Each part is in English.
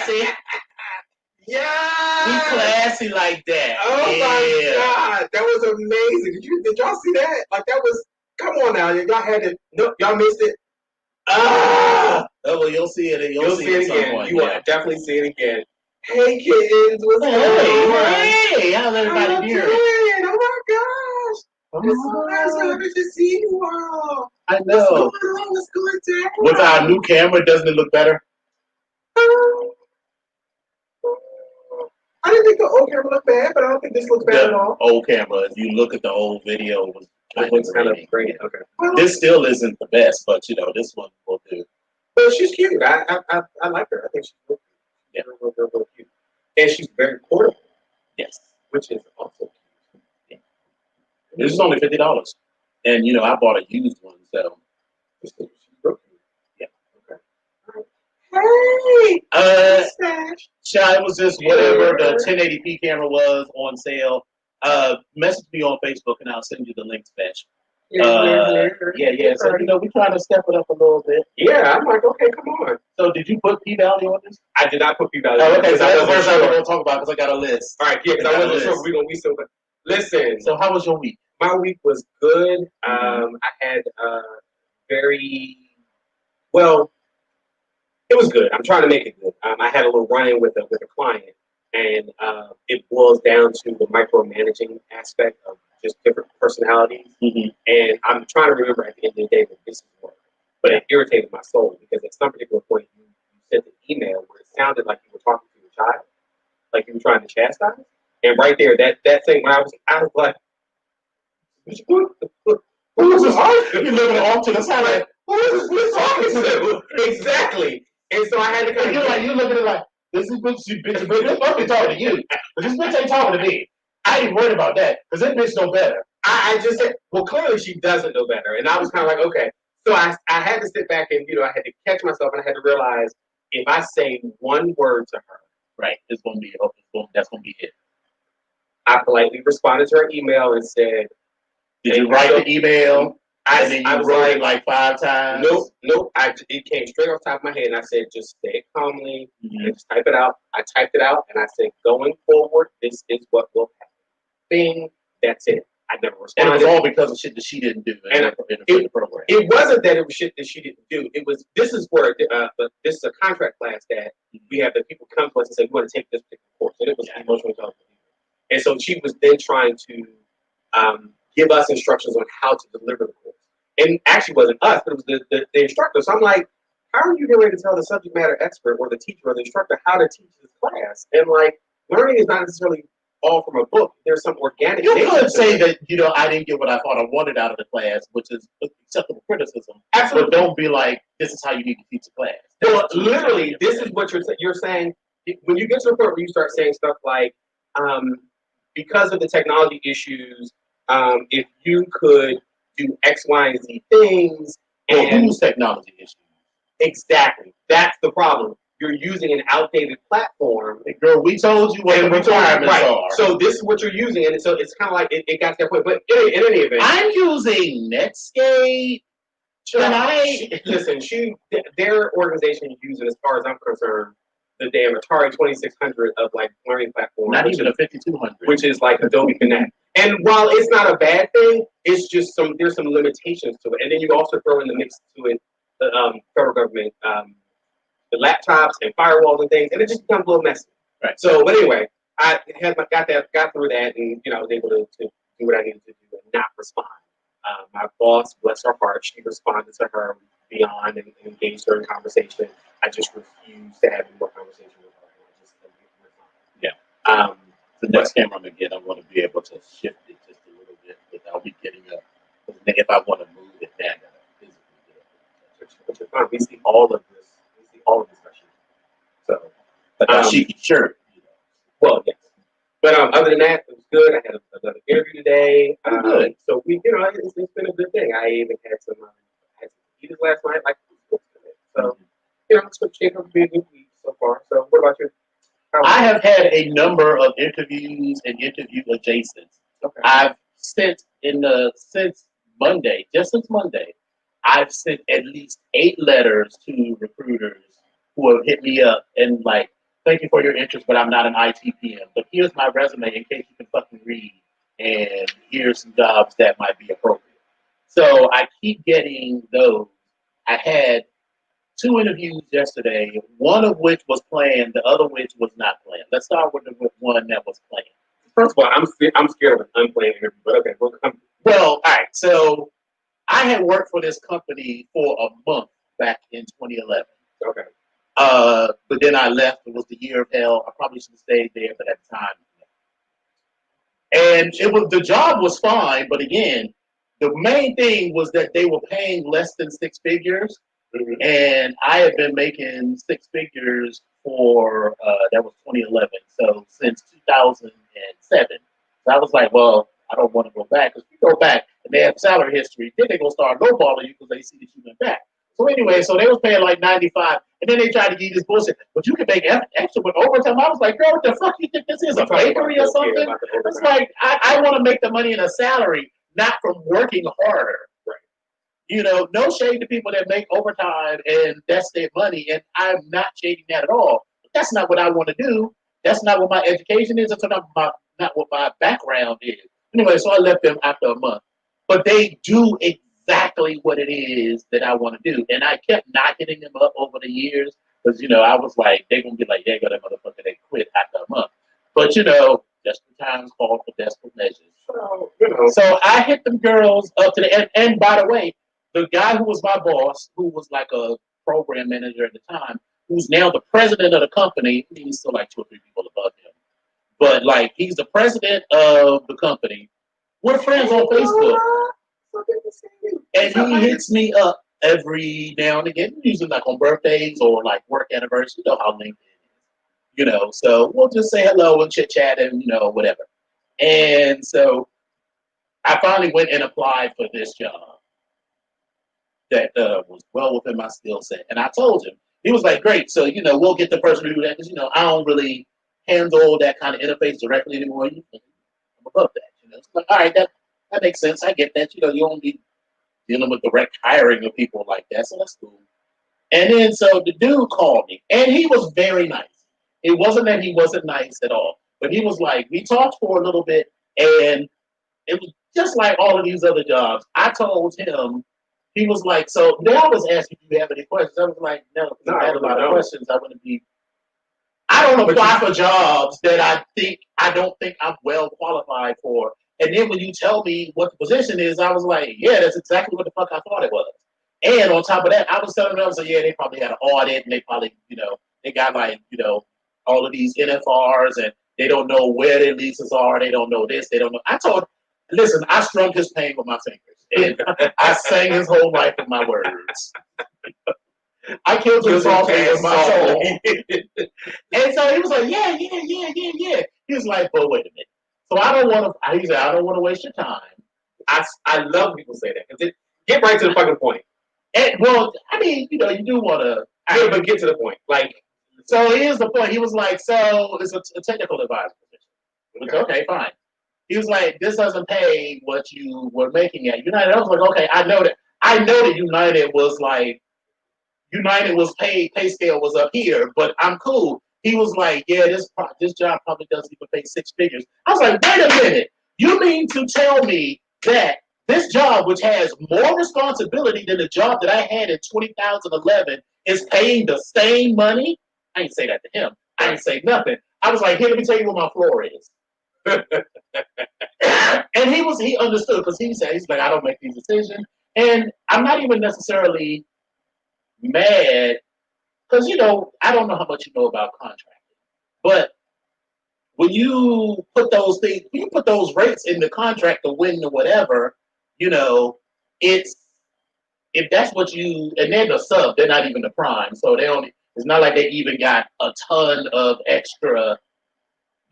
classy. Yeah. We classy like that. Oh my God, that was amazing. Did y'all see that? Like that was. Come on now, y'all had it. No, y'all missed it. Oh, well, you'll see it. You'll see it again. Point, you will definitely see it again. Hey kittens, what's going on? Hey, how's everybody doing? Oh my gosh. It's so nice. So happy to see you all. I know. What's going down? With our new camera, doesn't it look better? I didn't think the old camera looked bad, but I don't think this looks bad at all. Old camera, if you look at the old video, it looks kind of great. Okay. Well, this still isn't the best, but you know, this one will do. But she's cute. I like her. I think she's real cute. And she's very portable. Yes. Which is also cute. Yeah. This is only $50. And you know, I bought a used one, so yeah. Okay. Hey! It was just whatever the 1080p camera was on sale. Message me on Facebook and I'll send you the link, Special. Yeah. So you know, we trying to step it up a little bit. Yeah, I'm like, okay, come on. So did you put P-Value on this? I did not put P-Value on this. Okay, so that's the first thing we're gonna talk about because I got a list. All right, yeah, because I wasn't sure we're gonna be so. Listen. So how was your week? My week was good. I had very well. It was good. I'm trying to make it good. I had a little run-in with a client, and it boils down to the micromanaging aspect of just different personalities. And I'm trying to remember at the end of the day that this is work, but it irritated my soul because at some particular point you sent an email where it sounded like you were talking to your child, like you were trying to chastise. And right there, that thing when I was like, who was this? You living off to the side, like, who is this talking to? Exactly. And so I had to kind of. You're looking at it like, this bitch fucking talking to you. But this bitch ain't talking to me. I ain't worried about that, because that bitch know better. I just said, well, clearly she doesn't know better. And I was kind of like, okay. So I had to sit back and, I had to catch myself and I had to realize if I say one word to her. Right. That's going to be it. I politely responded to her email and said, did you write the email? I was wrote like 5 times. Nope. It came straight off the top of my head, and I said, just say it calmly and just type it out. I typed it out, and I said, going forward, this is what will happen. Bing, that's it. I never responded. And it was all because of shit that she didn't do in the program. It wasn't that it was shit that she didn't do. It was, this is where, this is a contract class that we have the people come to us and say, we want to take this particular course. And it was emotional intelligence. And so she was then trying to give us instructions on how to deliver the course. And actually wasn't us, but it was the instructor. So I'm like, how are you getting ready to tell the subject matter expert or the teacher or the instructor how to teach this class? And like, learning is not necessarily all from a book. There's some organic. You could say that, I didn't get what I thought I wanted out of the class, which is acceptable criticism. Absolutely. But don't be like, this is how you need to teach the class. Well, literally, this is what you're saying. When you get to the point where you start saying stuff like, because of the technology issues, if you could do X, Y, and Z things. And whose technology issues? Exactly. That's the problem. You're using an outdated platform. Girl, we told you what the requirements are. So this is what you're using, and so it's kind of like it got to that point. But in any event, I'm using Netscape. Their organization using, as far as I'm concerned, the damn Atari 2600 of like learning platform. Not even a 5200, which is like Adobe Connect. And while it's not a bad thing, it's just there's some limitations to it. And then you also throw in the mix to it, the federal government, the laptops and firewalls and things, and it just becomes a little messy. Right. So, but anyway, I got through that, and I was able to do what I needed to do and not respond. My boss, bless her heart, she responded to her beyond and engaged her in conversation. I just refused to have any more conversation with her. The next camera I'm gonna get, I want to be able to shift it just a little bit without me getting up. If I want to move it down, which is fine. We see all of this. So, but sure. Well, yes. But other than that, it was good. I had another interview today. Good. So it's been a good thing. I even had some eaters last night. So it's shaping up to be a good week so far. So what about you? I have had a number of interviews and interview adjacents. Okay. I've sent since Monday, I've sent at least 8 letters to recruiters who have hit me up and like Thank you for your interest, but I'm not an IT PM. But here's my resume in case you can fucking read, and here's some jobs that might be appropriate. So I keep getting those. I had 2 interviews yesterday, one of which was planned, the other which was not planned. Let's start with the one that was planned. First of all, I'm scared of an unplanned interview, but okay. Well, all right. So I had worked for this company for a month back in 2011. Okay. But then I left. It was the year of hell. I probably should have stayed there, but at the time. And the job was fine, but again, the main thing was that they were paying less than six figures. Mm-hmm. And I had been making six figures for that was 2011, so since 2007. So I was like, well, I don't want to go back, because if you go back and they have salary history, then they're gonna start lowballing you because they see that you went back. So anyway, so they was paying like 95, and then they tried to give you this bullshit, but you can make extra with overtime. I was like, girl, what the fuck you think this is, a bakery or something? It's like I want to make the money in a salary, not from working harder. You know, no shade to people that make overtime and that's their money, and I'm not shading that at all. But that's not what I want to do. That's not what my education is. That's not what my background is. Anyway, so I left them after a month. But they do exactly what it is that I want to do. And I kept not hitting them up over the years because, you know, I was like, they're going to be like, yeah, go that motherfucker, they quit after a month. But, you know, desperate times call for desperate measures. So, you know. So I hit them girls up to the end. And by the way, the guy who was my boss, who was like a program manager at the time, who's now the president of the company, he's still like 2 or 3 people above him. But like, he's the president of the company. We're friends on Facebook. And he hits me up every now and again, usually like on birthdays or like work anniversaries. You know how LinkedIn is. You know, so we'll just say hello and chit chat and, you know, whatever. And so I finally went and applied for this job that was well within my skill set. And I told him, he was like, great. So, you know, we'll get the person to do that because, you know, I don't really handle that kind of interface directly anymore. I'm above that. You know, it's like, all right, that makes sense. I get that. You know, you don't be dealing with direct hiring of people like that. So that's cool. And then so the dude called me, and he was very nice. It wasn't that he wasn't nice at all, but he was like, we talked for a little bit, and it was just like all of these other jobs. I told him, he was like, so they always ask you, do you have any questions? I was like, no, because I had a lot of questions. I don't apply for jobs that I don't think I'm well qualified for. And then when you tell me what the position is, I was like, yeah, that's exactly what the fuck I thought it was. And on top of that, I was telling them, so yeah, they probably had an audit, and they probably, you know, they got like, you know, all of these NFRs, and they don't know where their leases are. They don't know this. They don't know. I told, listen, I strung his pain with my fingers. And I sang his whole life with my words. I killed his soul with my soul. And so he was like, yeah. He was like, but wait a minute. So I don't want to, he said, I don't want to waste your time. I love when people say that. Because get right to the fucking point. And, well, I mean, you know, you do want to. Yeah, but get to the point. Like, so here's the point. He was like, so it's a technical advisor position. Okay, fine. He was like, this doesn't pay what you were making at United. I was like, okay, I know that United was pay scale was up here, but I'm cool. He was like, yeah, this job probably doesn't even pay 6 figures. I was like, wait a minute. You mean to tell me that this job, which has more responsibility than the job that I had in 2011, is paying the same money? I didn't say that to him. I didn't say nothing. I was like, here, let me tell you what my floor is. And he understood, because he's like, I don't make these decisions. And I'm not even necessarily mad, because, you know, I don't know how much you know about contracting, but when you put those rates in the contract to win or whatever, you know, if that's what and they're the sub, they're not even the prime, so it's not like they even got a ton of extra,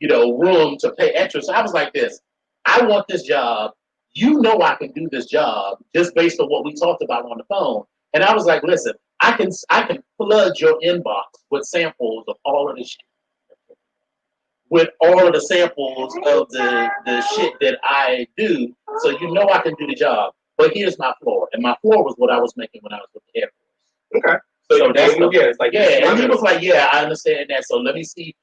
you know, room to pay extra. So I was like this, I want this job. You know I can do this job just based on what we talked about on the phone. And I was like, listen, I can flood your inbox with samples of all of this shit. With all of the samples of the shit that I do. So you know I can do the job. But here's my floor. And my floor was what I was making when I was with the Air Force. Okay. So that's the, it's like and he was like, yeah, I understand that. So let me see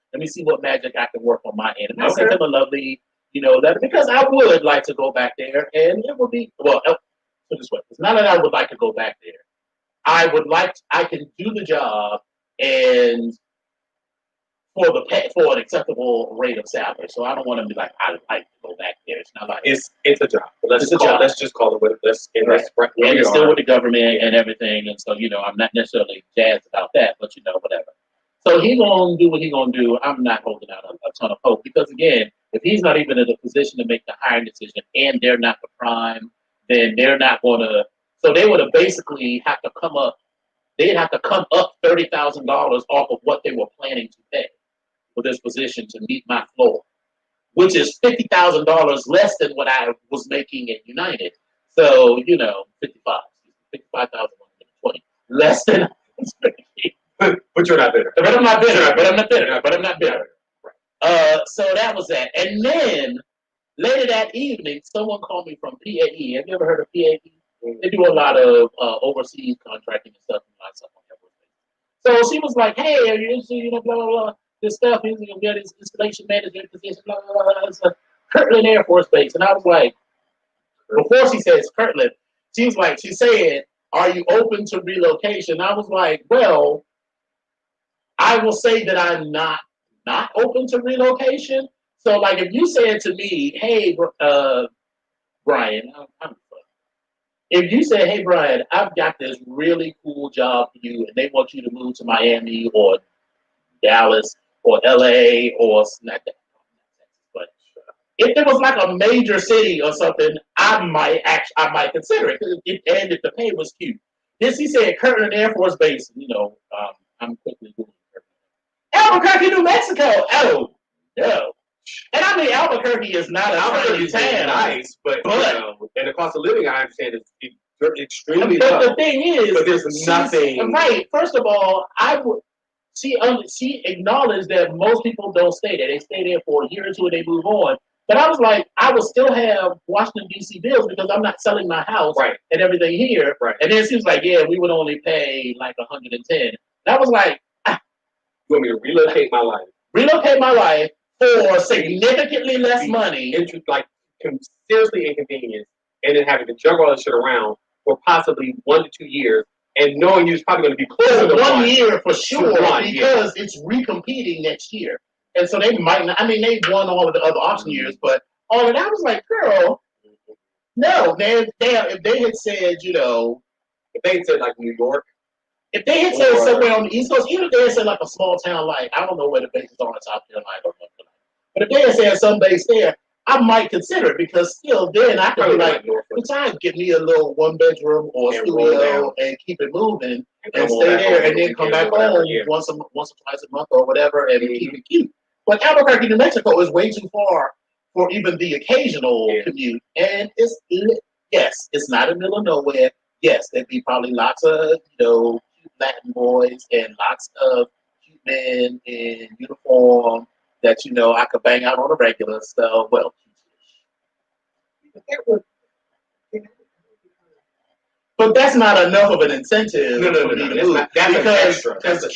what magic I can work on my end. And I sent him a lovely, letter because I would like to go back there, and it would be put this way. It's not that I would like to go back there. I can do the job and for an acceptable rate of salary. So I don't want to be like, I would like to go back there. It's not like it's a job. Let's just call it what it is. And it's still with the government and everything. And so, I'm not necessarily jazzed about that, but whatever. So he gonna do what he gonna do. I'm not holding out a ton of hope because again, if he's not even in a position to make the hiring decision and they're not the prime, then they're not gonna. So they would have basically have to come up. They'd have to come up $30,000 off of what they were planning to pay for this position to meet my floor, which is $50,000 less than what I was making at United. So 55,020 less than I was making. But you're not bitter. But I'm not bitter. So that was that. And then later that evening, someone called me from PAE. Have you ever heard of PAE? They do a lot of overseas contracting and stuff, on that. So she was like, "Hey, are you interested? Blah blah blah. This stuff. He's gonna get his installation manager position. Blah blah blah. It's a Kirtland Air Force Base." And I was like, before she says Kirtland, she said, "Are you open to relocation?" I was like, "Well, I will say that I'm not open to relocation. So, like, if you said to me, hey, Brian, if you said, hey, Brian, I've got this really cool job for you, and they want you to move to Miami or Dallas or LA or not that, but if it was like a major city or something, I might consider it. And if the pay was cute. Then she said Kirtland Air Force Base, I'm quickly Googling Albuquerque, New Mexico. Oh, no. And I mean, Albuquerque is not an Albuquerque town. Nice, but and the cost of living, I understand, is extremely low. But the thing is, but there's nothing. Right. First of all, she acknowledged that most people don't stay there. They stay there for a year or two and they move on. But I was like, I will still have Washington, D.C. bills because I'm not selling my house and everything here. Right. And then she was like, yeah, we would only pay like 110. And I was like, you want me to relocate my life? Relocate my life for significantly less money. Seriously inconvenience, and then having to juggle all this shit around for possibly 1 to 2 years, and knowing you're probably going to be close to 1 year for sure, because it's recompeting next year. And so they might not, they won all of the other auction years, but all of that, I was like, girl, no, man, if they had said, if they had said like New York, if they had said somewhere on the East Coast, even if they had said like a small town, like, I don't know where the bases are in South Carolina or North Carolina, but if they had said some base there, I might consider it because still then I could be like, besides give me a little 1-bedroom or studio and keep it moving and stay there and then come back home once or twice a month or whatever and keep it cute. But Albuquerque, New Mexico is way too far for even the occasional commute. And it's not in the middle of nowhere. Yes, there'd be probably lots of, cute Latin boys and lots of cute men in uniform that I could bang out on a regular. So, well, but that's not enough of an incentive for me to move. That's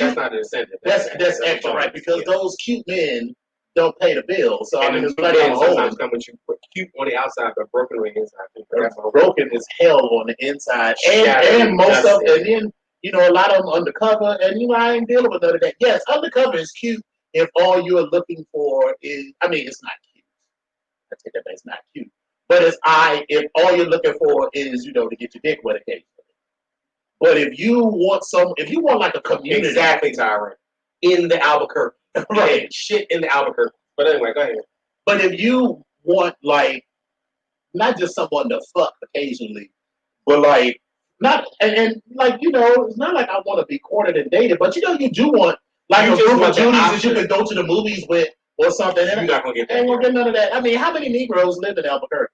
not an incentive. That's extra, right? Because those cute men don't pay the bills. So and it's like sometimes come with you put cute on the outside, but broken on the inside. Broken as hell on the inside, and most of, and then a lot of them undercover, and I ain't dealing with none of that. Yes, undercover is cute. If all you're looking for is, it's not cute. I take that back, it's not cute. But if all you're looking for is, to get your dick wet occasionally. But if you want like a community. Exactly, Tyron. In the Albuquerque. Right. Shit in the Albuquerque. But anyway, go ahead. But if you want like, not just someone to fuck occasionally, but like, not, and like, it's not like I want to be courted and dated, but you do want like a group of Judies that you can go to the movies with or something. You're not going to get that. Ain't going to get none of that. How many Negroes live in Albuquerque?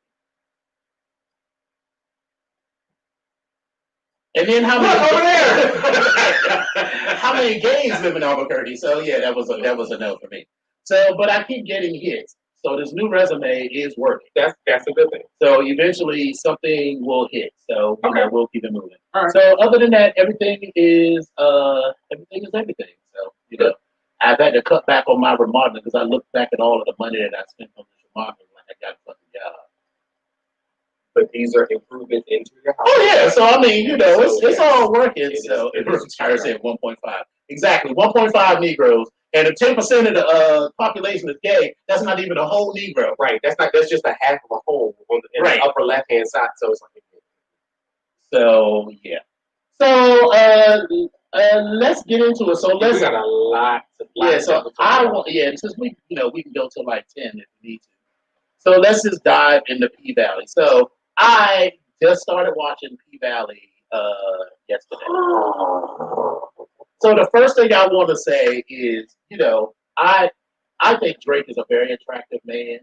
And then how many over there? how many gays live in Albuquerque? So yeah, that was a no for me. So, but I keep getting hits. So this new resume is working. That's a good thing. So eventually something will hit. So we'll keep it moving. All right. So other than that, everything is everything. So I've had to cut back on my remodeling because I look back at all of the money that I spent on this remodeling like I got a fucking job. But these are improvements into your house. Oh yeah, so I mean, it's all working. So I said 1.5 exactly 1.5 Negroes, and if 10% of the population is gay, that's not even a whole Negro. Right. That's just a half of a whole on the upper left hand side. So it's like. So yeah. So let's get into it. So we got a lot. So I want since we can go to like 10 if we need to. So let's just dive into P Valley. So I just started watching P Valley yesterday. So the first thing I want to say is, I think Drake is a very attractive man.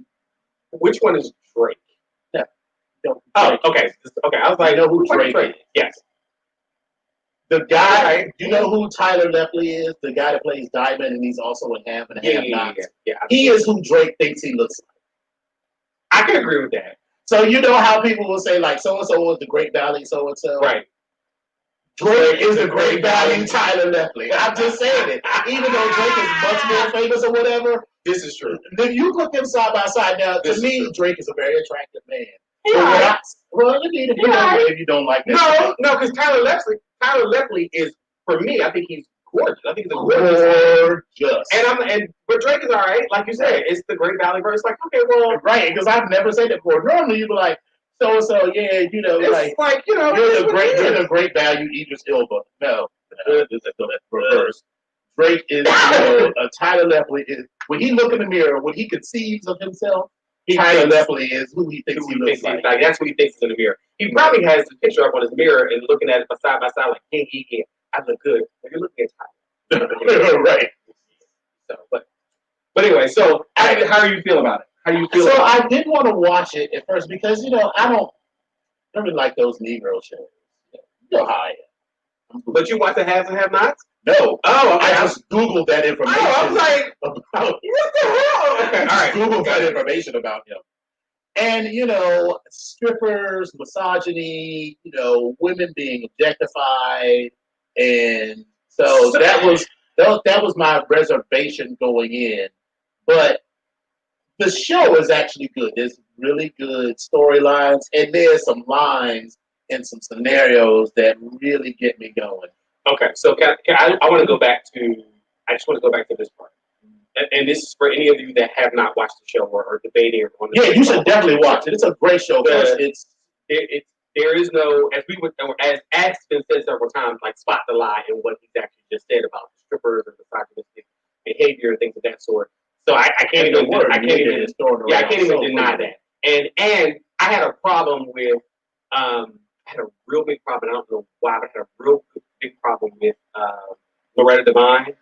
Which one is Drake? Yeah. Oh, okay. Okay, I was like, who Drake is? Yes. The guy, you know who Tyler Lepley is? The guy that plays Diamond, and he's also in Half and Half Nots. Yeah. He is who Drake thinks he looks like. I can agree with that. So you know how people will say like so and so was the Great Valley so and so. Right. Drake is the Great Valley Tyler Lepley. I'm just saying it. Even though Drake is much more famous or whatever, this is true. If you put them side by side now, to me, Drake is a very attractive man. Yeah. Well, if you don't like that. No, because Tyler Lepley is, for me, I think he's gorgeous. I think he's gorgeous. But Drake is all right. Like you said, it's the Great Valley verse. Like, okay, well. Right, because I've never said that before. Normally you'd be like, so, yeah, it's you're the great value Idris Elba. No, this is the reverse. Drake is, Tyler Lepley is, when he look in the mirror, when he conceives of himself, Tyler Lepley is who he thinks he looks like. That's what he thinks is in the mirror. He probably has the picture up on his mirror and looking at it side by side like, yeah, I look good. But you're looking at Tyler. Right. So, but anyway, so how do you feel about it? How do you feel? So I did want to watch it at first because I don't really like those Negro shows. You know how I am. But you watch the Haves and Have-Nots? No. Oh, okay. I just Googled that information. Oh, I was like, what the hell? Okay, all right. Googled that information about him. And, strippers, misogyny, women being objectified. And so that was my reservation going in. But the show is actually good. There's really good storylines, and there's some lines and some scenarios that really get me going. Okay, so I want to go back to. I just want to go back to this part, and this is for any of you that have not watched the show or debating on. Yeah, you should definitely watch it. It's a great show. There is no, as has been said several times, like spot the lie in what he's actually just said about strippers and misogynistic behavior and things of that sort. So I can't even deny that. And I had a problem with I had a real big problem. I don't know why, but I had a real big problem with Loretta Devine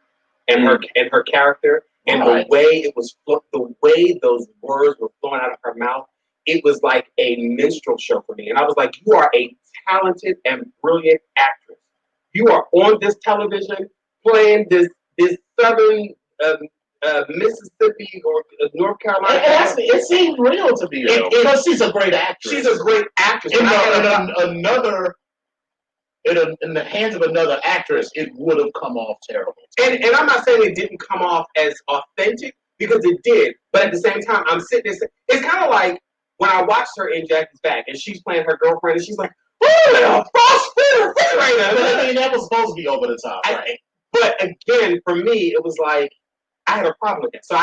and her character and the way those words were flowing out of her mouth. It was like a minstrel show for me, and I was like, "You are a talented and brilliant actress. You are on this television playing this Southern." Mississippi or North Carolina. It seemed real to me because she's a great actress. She's a great actress. In the hands of another actress, it would have come off terrible. And I'm not saying it didn't come off as authentic because it did, but at the same time, I'm sitting there. It's kind of like when I watched her in Jackie's Back, and she's playing her girlfriend, and she's like, "Oh, I mean, that was supposed to be over the top, right? But again, for me, it was like. I had a problem with that. So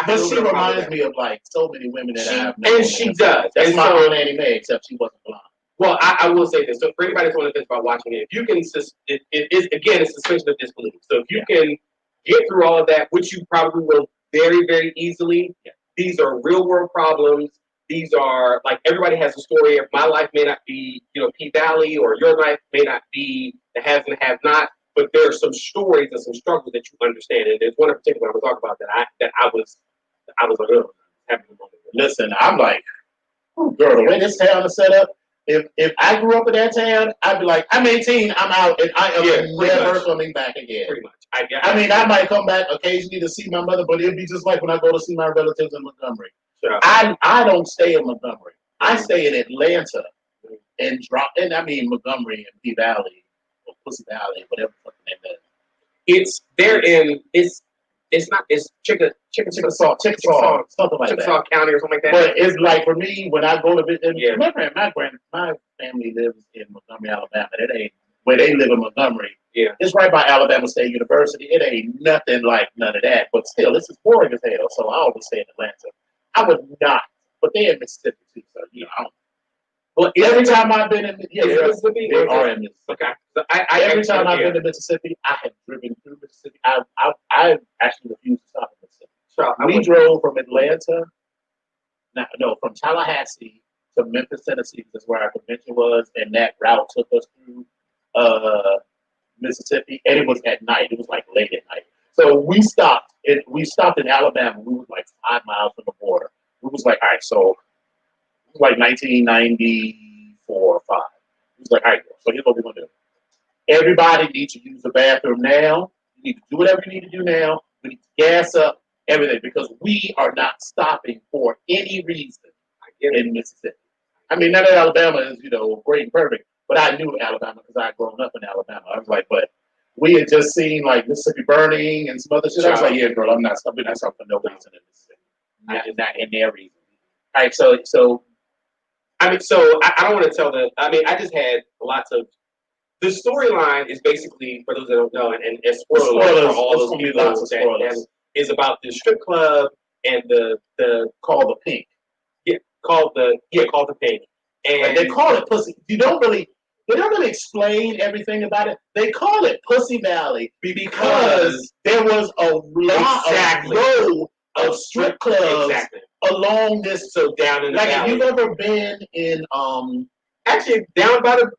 but she reminds me of like so many women that I have known. And she does. That's my own Annie Mae, except she wasn't blonde. Well, I will say this. So for anybody that's on the fence about watching it, if you can, it is again a suspension of disbelief. So if you can get through all of that, which you probably will very, very easily, these are real world problems. These are like everybody has a story. My life may not be, P Valley, or your life may not be the haves and have not. But there are some stories and some struggles that you understand, and there's one in particular I'm gonna talk about that I was like, oh, having a moment. Listen, I'm like, oh, girl, the way this town is set up. If I grew up in that town, I'd be like, I'm 18, I'm out, and I am never coming back again. Pretty much. I mean, I might come back occasionally to see my mother, but it'd be just like when I go to see my relatives in Montgomery. Sure. I don't stay in Montgomery. I stay in Atlanta and I mean Montgomery and P Valley or Pussy Valley, whatever the fuck the name is. It's not Chickasaw something like that. County or something like that. But it's like for me when I go to visit, my family lives in Montgomery, Alabama. It ain't where they live in Montgomery. Yeah, it's right by Alabama State University. It ain't nothing like none of that. But still, this is boring as hell. So I always stay in Atlanta. I would not, but they in Mississippi too. So I don't. But every time I've been in Mississippi, they are in Mississippi. Okay. So every time I've been to Mississippi, I have driven through Mississippi. I actually refused to stop in Mississippi. Sure, we drove from Atlanta, from Tallahassee to Memphis, Tennessee. That's where our convention was, and that route took us through Mississippi, and it was at night. It was like late at night. So we stopped. We stopped in Alabama. We was like 5 miles from the border. We was like, all right, so it was like 1994 or 5. He was like, all right, so here's what we're gonna do. Everybody needs to use the bathroom now. You need to do whatever you need to do now. We need to gas up everything because we are not stopping for any reason in Mississippi. I mean, not that Alabama is, great and perfect, but I knew Alabama because I had grown up in Alabama. I was like, but we had just seen like Mississippi burning and some other shit. I was like, yeah, girl, I'm not stopping for no reason in Mississippi. Not in their reason. All right, so I don't want to tell them. I mean, I just had lots of. The storyline is basically, for those that don't know, and spoilers for all those people that is about the strip club and the called the Pink. Called the Pink. And they call it Pussy. They don't really explain everything about it. They call it Pussy Valley because there was a row of strip clubs along this. So down in the valley. If you've ever been in actually down by the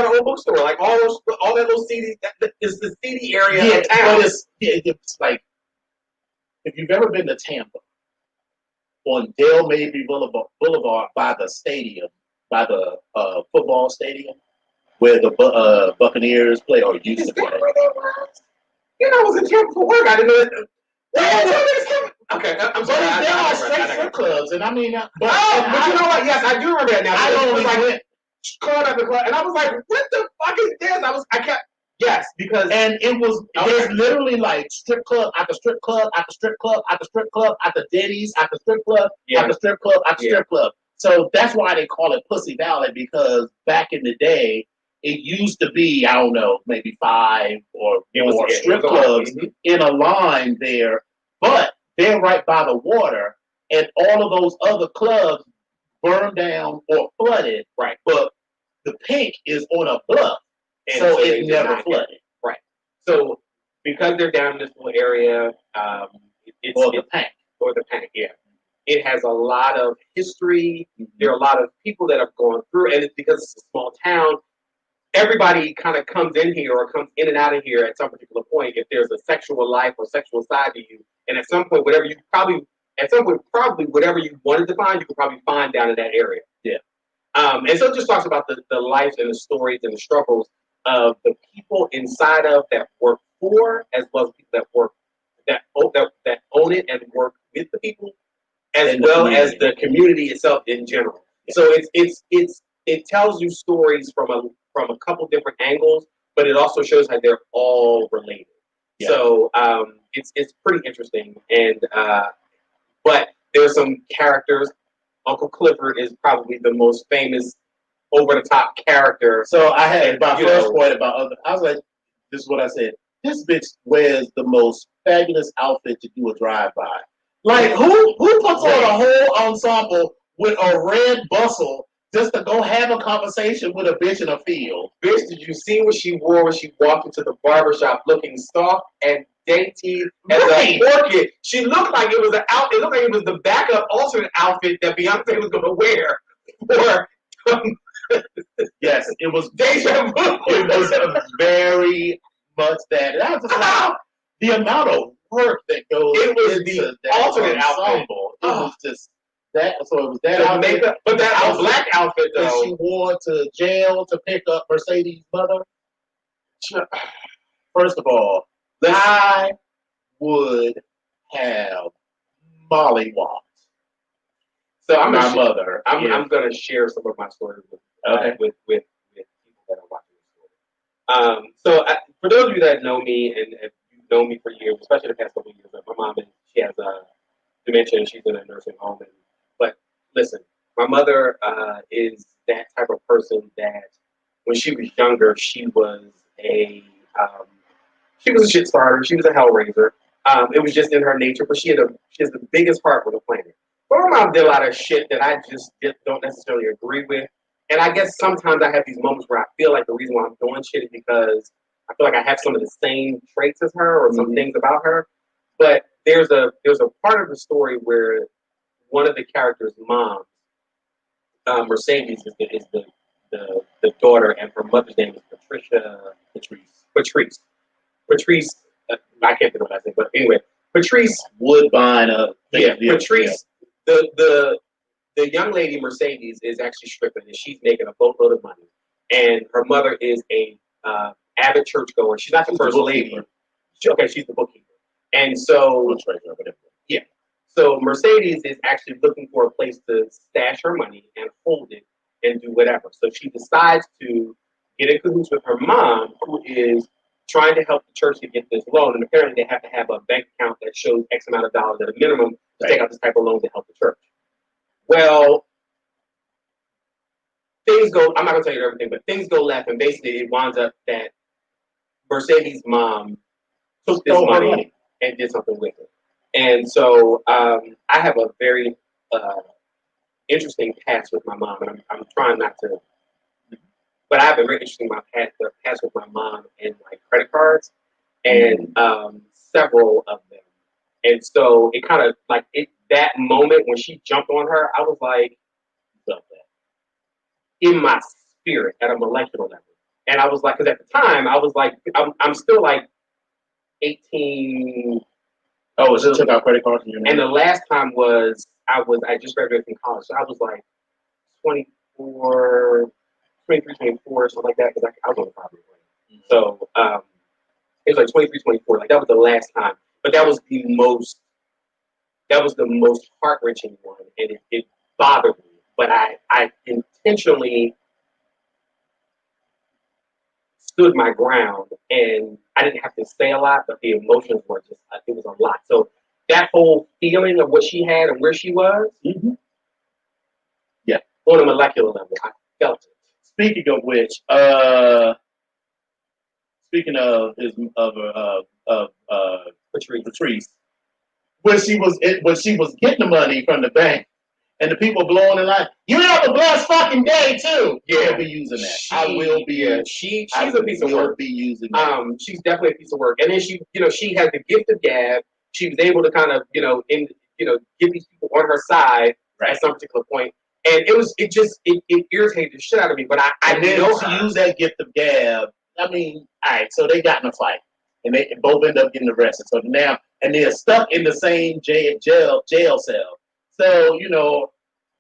old bookstore, like all that little seedy is the seedy area of town. But it's like if you've ever been to Tampa on Dale Mabry Boulevard by the stadium, by the football stadium where the Buccaneers play or used to play. I was in Tampa for work. I didn't know that. Okay, I'm sorry. There are straight strip clubs, and I mean, but you know what? Yes, I do remember that now. I only went caught up the club, and I was like, "What the fuck is this?" Because it was there's literally like strip club after strip club after strip club after strip club after Denny's after strip club after strip club after strip club. So that's why they call it Pussy Valley because back in the day it used to be, I don't know, maybe 5 or more strip clubs in a line there, but they're right by the water, and all of those other clubs burned down or flooded. Right, but the Pink is on a bluff. And so it never flooded. Right. So because they're down in this little area, the Pank, yeah. It has a lot of history. Mm-hmm. There are a lot of people that have gone through, and it's because it's a small town. Everybody kind of comes in here or comes in and out of here at some particular point. If there's a sexual life or sexual side to you, and at some point, whatever you wanted to find, you could probably find down in that area. Yeah. And so it just talks about the lives and the stories and the struggles of the people inside of that work for, as well as people that work that own it and work with the people, as well as the community itself in general. Yeah. So it tells you stories from a couple different angles, but it also shows how they're all related. Yeah. So it's pretty interesting, and but there's some characters. Uncle Clifford is probably the most famous over-the-top character. So I had my first point about I was like, this is what I said. This bitch wears the most fabulous outfit to do a drive-by. Like, who puts on a whole ensemble with a red bustle just to go have a conversation with a bitch in a field? Bitch, did you see what she wore when she walked into the barbershop looking soft and dainty as a orchid? She looked like it was it looked like it was the backup alternate outfit that Beyonce was going to wear for. Yes, it was deja vu. It was very much that. And I was just like, the amount of work that goes into the alternate ensemble. It was just that. So it was that outfit, makeup, but that black outfit though that she wore to jail to pick up Mercedes' mother. First of all, I would have mollywopped So my mother. I'm gonna share some of my stories with people that are watching this story. For those of you that know me and have known me for years, especially the past couple of years, my mom she has dementia and she's in a nursing home. But listen, my mother is that type of person that when she was younger, she was um, a shit starter. She was a hellraiser. It was just in her nature, but she has the biggest heart for the planet. But my mom did a lot of shit that I just don't necessarily agree with. And I guess sometimes I have these moments where I feel like the reason why I'm doing shit is because I feel like I have some of the same traits as her or some things about her. But there's a part of the story where one of the characters' moms, Mercedes, is the daughter, and her mother's name is Patrice. I can't think of what I think, but anyway, Patrice Woodbine. Patrice. The young lady Mercedes is actually stripping, and she's making a boatload of money. And her mother is a avid churchgoer. She's not the first lady. She's the bookkeeper. And so, yeah. So Mercedes is actually looking for a place to stash her money and hold it and do whatever. So she decides to get in cahoots with her mom, who is trying to help the church to get this loan. And apparently they have to have a bank account that shows X amount of dollars at a minimum to take out this type of loan to help the church. Well, things go, I'm not going to tell you everything, but things go left. And basically it winds up that Mercedes' mom took this money and did something with it. And so I have a very interesting past with my mom, and I'm trying not to, but I have a very interesting past with my mom and like credit cards, and several of them. And so it kind of like that moment when she jumped on her, I was like, in my spirit at a molecular level. And I was like, because at the time I was like, I'm still like 18. Oh, she took out credit cards from your name? And the last time I just graduated from college, so I was like 24, 23, 24, something like that, because I was on the property. So it was like 23, 24. Like that was the last time, but that was the most heart wrenching one, and it bothered me. But I intentionally stood my ground, and I didn't have to say a lot, but the emotions were just, it was a lot. So that whole feeling of what she had and where she was, yeah, on a molecular level, I felt it. Speaking of which, speaking of Patrice, when she was getting the money from the bank, and the people blowing it like, you have a blessed fucking day too. Yeah, I'll be using that. I will be. She's a piece of work. Be using that. She's definitely a piece of work. And then she had the gift of gab. She was able to kind of, get these people on her side at some particular point. And it irritated the shit out of me. But I know she used that gift of gab. I mean, all right, so they got in a fight, and they both end up getting arrested. So now, and they're stuck in the same jail cell. So,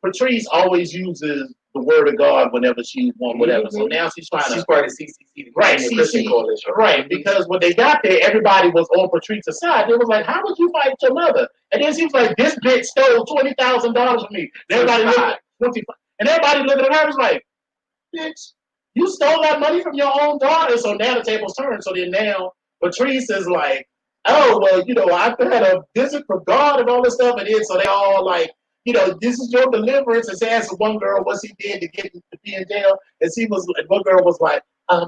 Patrice always uses the word of God whenever she wants whatever. So now she's part of CCC, right? CCC coalition, right? Because when they got there, everybody was on Patrice's side. They was like, "How would you fight your mother?" And then she was like, "This bitch stole $20,000 from me." And everybody looking at her was like, "Bitch, you stole that money from your own daughter." So now the tables turned. So then now Patrice is like, "Oh well, I've had a visit from God and all this stuff," and then so they all like, this is your deliverance. And asked one girl what she did to be in jail, and one girl was like, I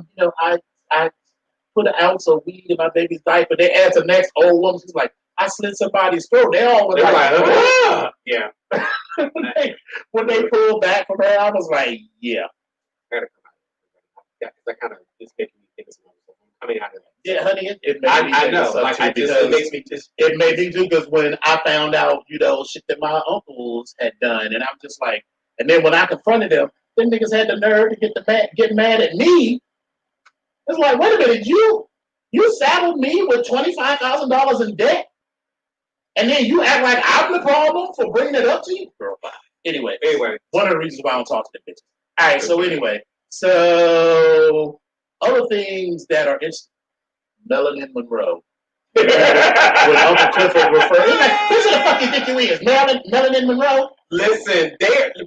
put an ounce of weed in my baby's diaper. They asked the next old woman, she's like, I slit somebody's throat. They all were like, ah! Yeah. when they pulled back from her, I was like, yeah. Yeah, that kind of is making me think of something. Coming out of that. Yeah, honey, it made me I know. Like, it made me too, because when I found out, shit that my uncles had done, and I'm just like, and then when I confronted them niggas had the nerve to get mad at me. It's like, wait a minute, you saddled me with $25,000 in debt, and then you act like I'm the problem for bringing it up to you? Girl, bye. Anyway, one of the reasons why I don't talk to the bitches. All right, so anyway, other things that are interesting. Marilyn Monroe. When Uncle Clifford referred, he's like, "Who the fuck you think you is, Marilyn Monroe?" Listen,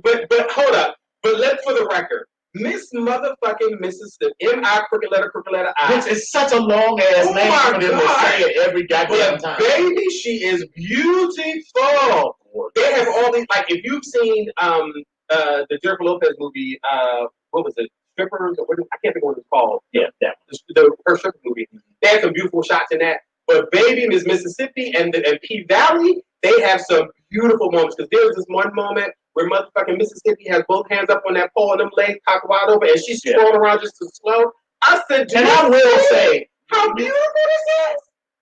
but hold up. But for the record, Miss motherfucking Mississippi, M.I. crooked letter I. Which is such a long ass name for them to say it every goddamn time. Baby, she is beautiful. They have all these, like, if you've seen the Jennifer Lopez movie, what was it? Strippers? I can't think of what it's called. Yeah, that her stripper movie. They had some beautiful shots in that. But baby, Miss Mississippi and P Valley, they have some beautiful moments. Because there's this one moment where motherfucking Mississippi has both hands up on that pole and them legs cocked wide open, and she's strolling around just as slow. I said, and I will say, how beautiful this is.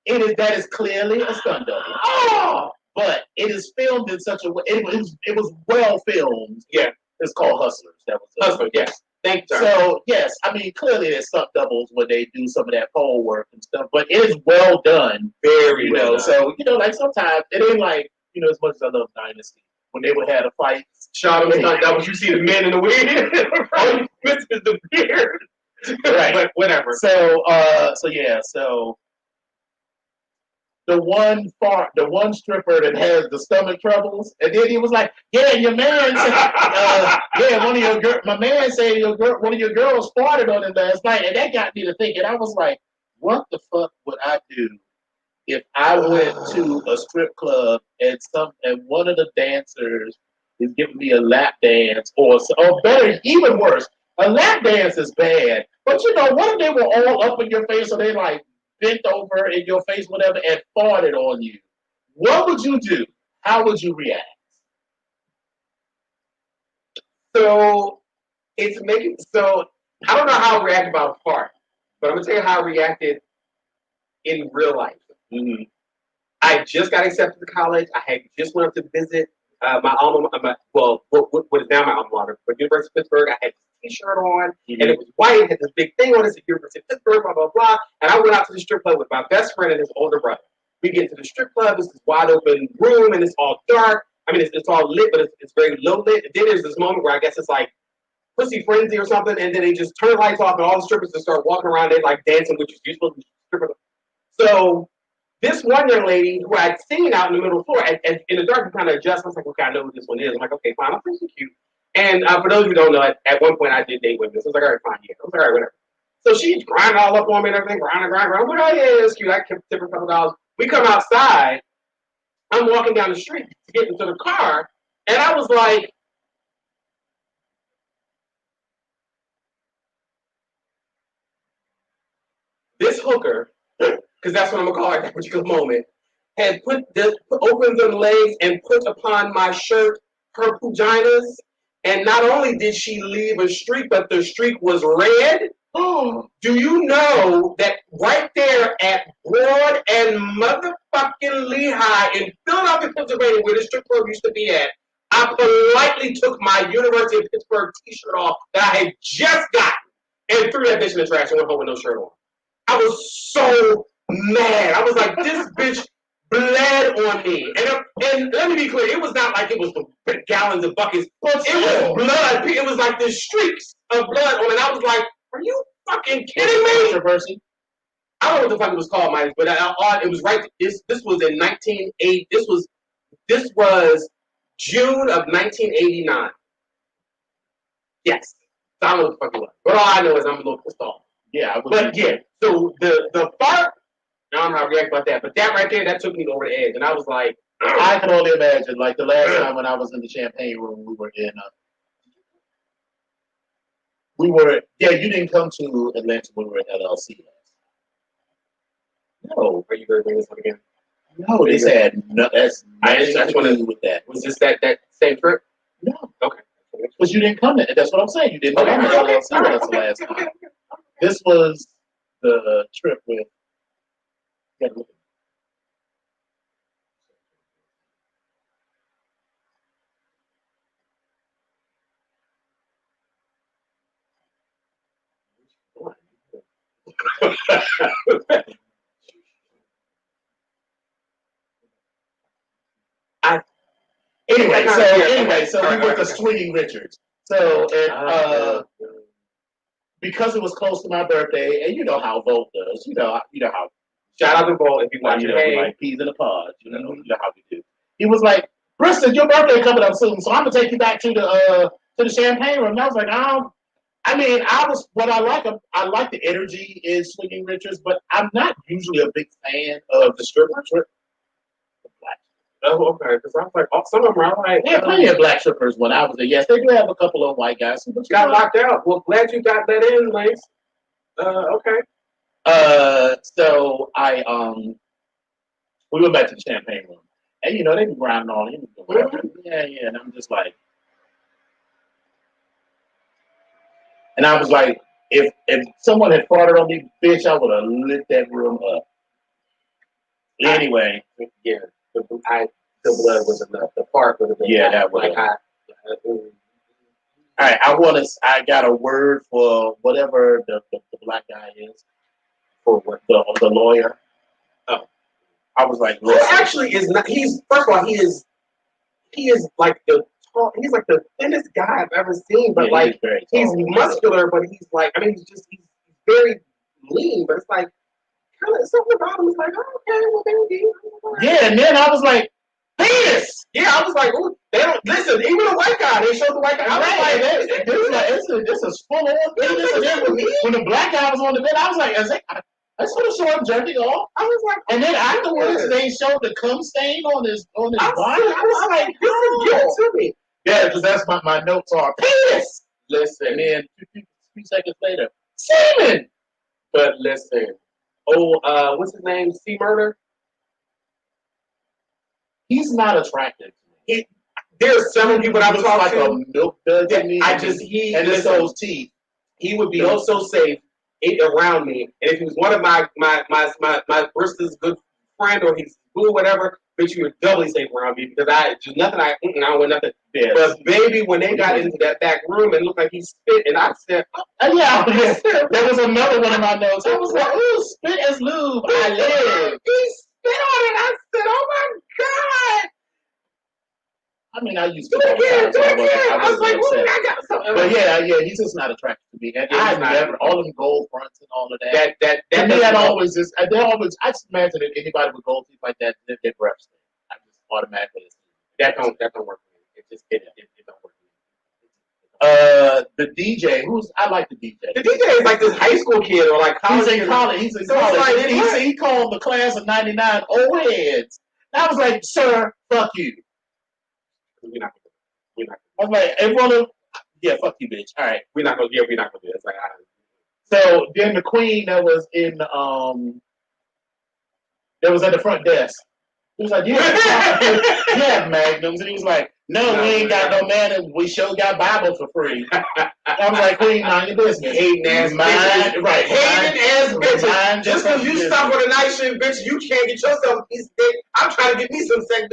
It is. That is clearly a stunt double. Oh, but it is filmed in such a way. It was well filmed. Yeah, it's called Hustlers. That was Hustlers. Yes. Thank you. So yes, I mean clearly there's stunt doubles when they do some of that pole work and stuff, but it is well done. Very well done. So like sometimes it ain't like as much as I love Dynasty when they would have a fight. Shot them stunt doubles. You see the men in the wig. All you miss is the beard. Right. But whatever. So the one stripper that has the stomach troubles, and then he was like, "Yeah, your man said, my man said one of your girls farted on him last night," and that got me to thinking. I was like, "What the fuck would I do if I went to a strip club and one of the dancers is giving me a lap dance, or better, even worse, a lap dance is bad, but what if they were all up in your face, or they like bent over in your face, whatever, and farted on you? What would you do? How would you react?" So I don't know how I react about fart, but I'm gonna tell you how I reacted in real life. Mm-hmm. I just got accepted to college. I had just went up to visit my alma mater, what is now my alma mater, but University of Pittsburgh. I had this T-shirt on, and it was white. It had this big thing on it, University of Pittsburgh, blah, blah, blah. And I went out to the strip club with my best friend and his older brother. We get to the strip club. It's this wide open room, and it's all dark. I mean, it's all lit, but it's very low lit. And then there's this moment where I guess it's like pussy frenzy or something, and then they just turn the lights off, and all the strippers just start walking around. They're like dancing, which is useful to stripper. So this one young lady who I'd seen out in the middle of the floor, and in the dark, you kind of adjust. I was like, okay, I know who this one is. I'm like, okay, fine, I'm pretty cute. And for those who don't know, at one point I did date women. So I was like, all right, fine, yeah. I was like, all right, whatever. So she's grinding all up on me and everything, grinding. I'm like, oh yeah, it's cute. I kept tipping a couple dollars. We come outside. I'm walking down the street to get into the car, and I was like, this hooker, because that's what I'm gonna call her at that particular moment, had opened them legs and put upon my shirt her vaginas. And not only did she leave a streak, but the streak was red. Do you know that right there at Broad and motherfucking Lehigh in Philadelphia, Pennsylvania, where the strip club used to be at, I politely took my University of Pittsburgh T-shirt off that I had just gotten and threw that bitch in the trash and went home with no shirt on. I was so mad. I was like, this bitch bled on me. And let me be clear, it was not like it was the gallons of buckets. It was blood. It was like the streaks of blood on it. I was like, are you fucking kidding me? Controversy? I don't know what the fuck it was called, Mike, but it was right. This was in 1980. This was June of 1989. Yes. I don't know what the fuck it was. But all I know is I'm a little pissed off. Yeah, so the fart, I don't know how to react about that, but that right there, that took me over the edge, and I was like, I can only imagine, like the last time when I was in the champagne room, you didn't come to Atlanta when we were at LLC last. No. Are you going to bring this up again? No, this had that's nothing to do with that. Was this that same trip? No. Okay. Because you didn't come there. That's what I'm saying. You didn't come to LLC with us the last time. This was the trip with. Anyway, so we went to Swinging Richards. So because it was close to my birthday, and you know how Volt does, you know how Shout out to Bo if you watch it. Hey, like peas in a pod. You know how we do. He was like, Bristol, your birthday coming up soon, so I'm gonna take you back to the champagne room. And I was like, I like the energy in Swinging Richards, but I'm not usually a big fan of the strippers. Oh, okay. Because I was like, some of them are like, there are plenty of black strippers when I was there. Yes, they do have a couple of white guys who got locked out. Well, glad you got that in, Lace. Okay. So we went back to the champagne room, and they be grinding on him, whatever. Yeah, and I'm just like, and I was like, if someone had farted on me, bitch, I would have lit that room up. Anyway, yeah, the blood was enough. The fart would have been. Yeah, that was. Like all right, I got a word for whatever the black guy is, for what the lawyer. Oh, I was like, who actually is not? He's first of all, he is like he's like the thinnest guy I've ever seen. But like he's muscular, but he's like, I mean, he's very lean, but it's like kind of something about him is like, oh, okay, well, baby. Yeah, and then I was like, penis. Yeah, I was like, ooh, they don't listen. Even a white guy, they showed the white guy. I was like, this is full on penis. And then when the black guy was on the bed, I was like, I sort of saw him jerking off. I was like, and then afterwards they showed the cum stain on his body. I was like, give it to me. Yeah, because that's my notes are penis. Listen, and then a few seconds later, semen. But listen, what's his name? C Murder. He's not attractive. There's several people I was talking like a milk dud to me. And those teeth. He would be also safe around me, and if he was one of my Bristol's good friend or he's cool, whatever, bitch, you were doubly safe around me because I don't want nothing. Yes. But baby, when they got into that back room and looked like he spit, and I said, there was another one of my notes. I was like, ooh, spit as lube. I live. He spit on it. I said, oh my god. I mean, I used to. I was like, I got something. But yeah, he's just not attracted to me. And I've never all them gold fronts and all of that. That always just. I just imagine that anybody with gold teeth like that, their breaths. I just automatically. That don't work for me. It don't work for me. The DJ, I like the DJ. The DJ is like this high school kid or like college. He's in college. He's in college. He called the class of '99 old heads. I was like, sir, fuck you. We're not gonna. I'm like, everyone, fuck you, bitch. All right, we're not gonna do it. It's like, so then the queen that was in that was at the front desk. He was like, yeah, magnums, and he was like, no, we ain't got no man, and we sure got Bible for free. I was like, queen, mind your business. Hating ass bitches. Right. Hating ass bitches. Just because you stop with a nice shit, bitch, you can't get yourself a piece of dick. I'm trying to get me some sex.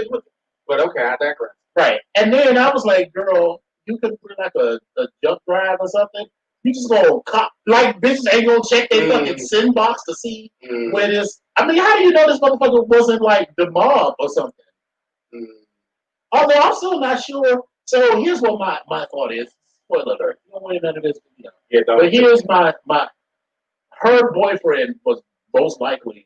But okay, I digress. Right. And then I was like, girl, you could put like a jump drive or something. You just go like bitches ain't gonna check their fucking send box to see where this. I mean, how do you know this motherfucker wasn't like the mob or something? Although I'm still not sure. So here's what my thought is. Spoiler alert. You don't want none of this. Yeah, but here's her boyfriend was most likely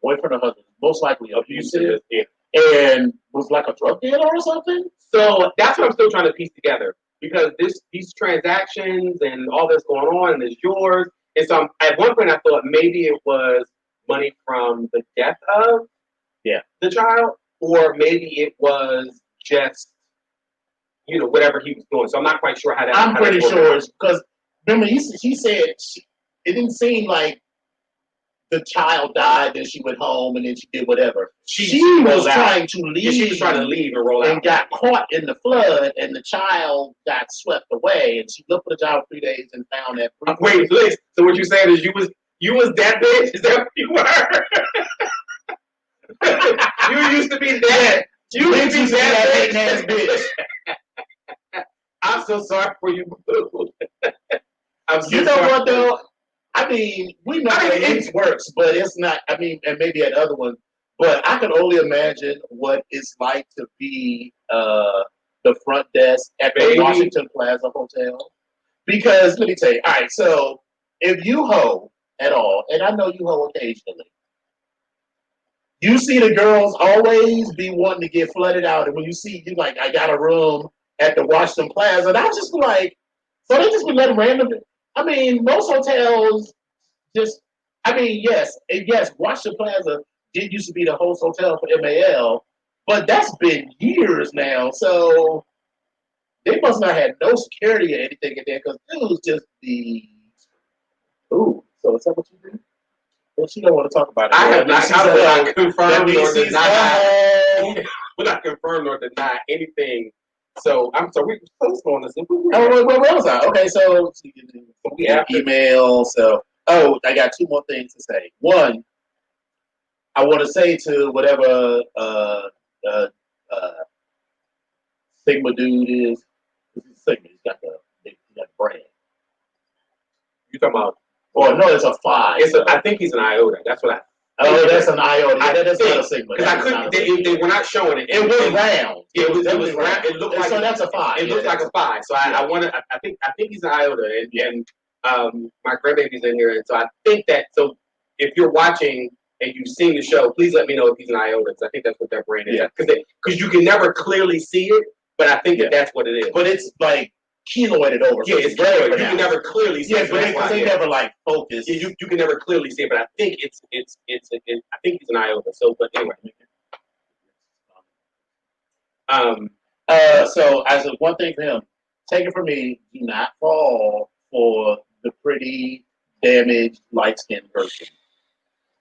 boyfriend or husband most likely abusive. Yeah. And was like a drug dealer or something. So that's what I'm still trying to piece together because these transactions and all that's going on is yours. And so at one point I thought maybe it was money from the death of the child, or maybe it was just whatever he was doing. So I'm not quite sure how that. I'm pretty sure it's because remember she said it didn't seem like the child died, then she went home, and then she did whatever. She was trying to leave. Yeah, she was trying to leave and roll out. And got caught in the flood, and the child got swept away. And she looked for the child for 3 days and found that. Wait, please. So what you're saying is you was that bitch? Is that what you were? You used to be that. You used to be that bitch. I'm so sorry for you. I'm so sorry. What though? I mean, we know that it works, but it's not. I mean, and maybe at other ones, but I can only imagine what it's like to be the front desk at the Washington Plaza Hotel. Because let me tell you, all right, so if you hoe at all, and I know you hoe occasionally, You see the girls always be wanting to get flooded out, and when you see you like, I got a room at the Washington Plaza, and I just be like, so they just be letting random. I mean, most hotels just. I mean, yes, and yes, Washington Plaza did used to be the host hotel for MAL, but that's been years now. So they must not have no security or anything in there because it was just the. Ooh, so is that what you do? Well, she don't want to talk about it. I have not. I will not confirm nor deny. Will not confirm nor deny anything. So I'm sorry. We what's going on? Oh, where was I? Okay, so we have email. So I got two more things to say. One, I want to say to whatever Sigma dude is. Sigma. He's got the brand. You talking about? Oh no, it's a 5. I think he's an iota. That's what I. Oh, that's an iota. Yeah, that's not a Sigma. Because I couldn't. They were not showing it. It was round. It was round. It looked like so. That's a 5. It looked like a 5. So I wanted. I think he's an iota, and my grandbaby's in here, and so I think that. So if you're watching and you've seen the show, please let me know if he's an iota. Because I think that's what their brand is. Because you can never clearly see it, but I think that's what it is. But it's like keloided over. Yeah, it's very. You can never clearly see it. Because they never like focus. Yeah, you can never clearly see it, but I think I think he's an iota. So, but anyway. So as one thing for him, take it from me, do not fall for the pretty, damaged, light-skinned person.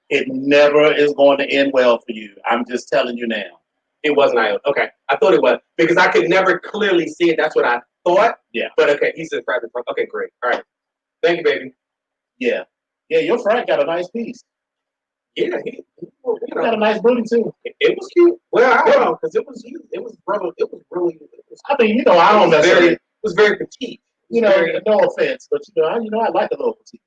It never is going to end well for you. I'm just telling you now. It wasn't iota. Okay, I thought it was because I could never clearly see it. That's what I thought. Yeah. But okay, he said private. Okay, great. All right. Thank you, baby. Yeah. Yeah, your friend got a nice piece. Yeah, he got a nice booty too. It was cute. Well, I don't know because it was really. I mean, I don't necessarily. It was very petite. No offense, but I like a little petite.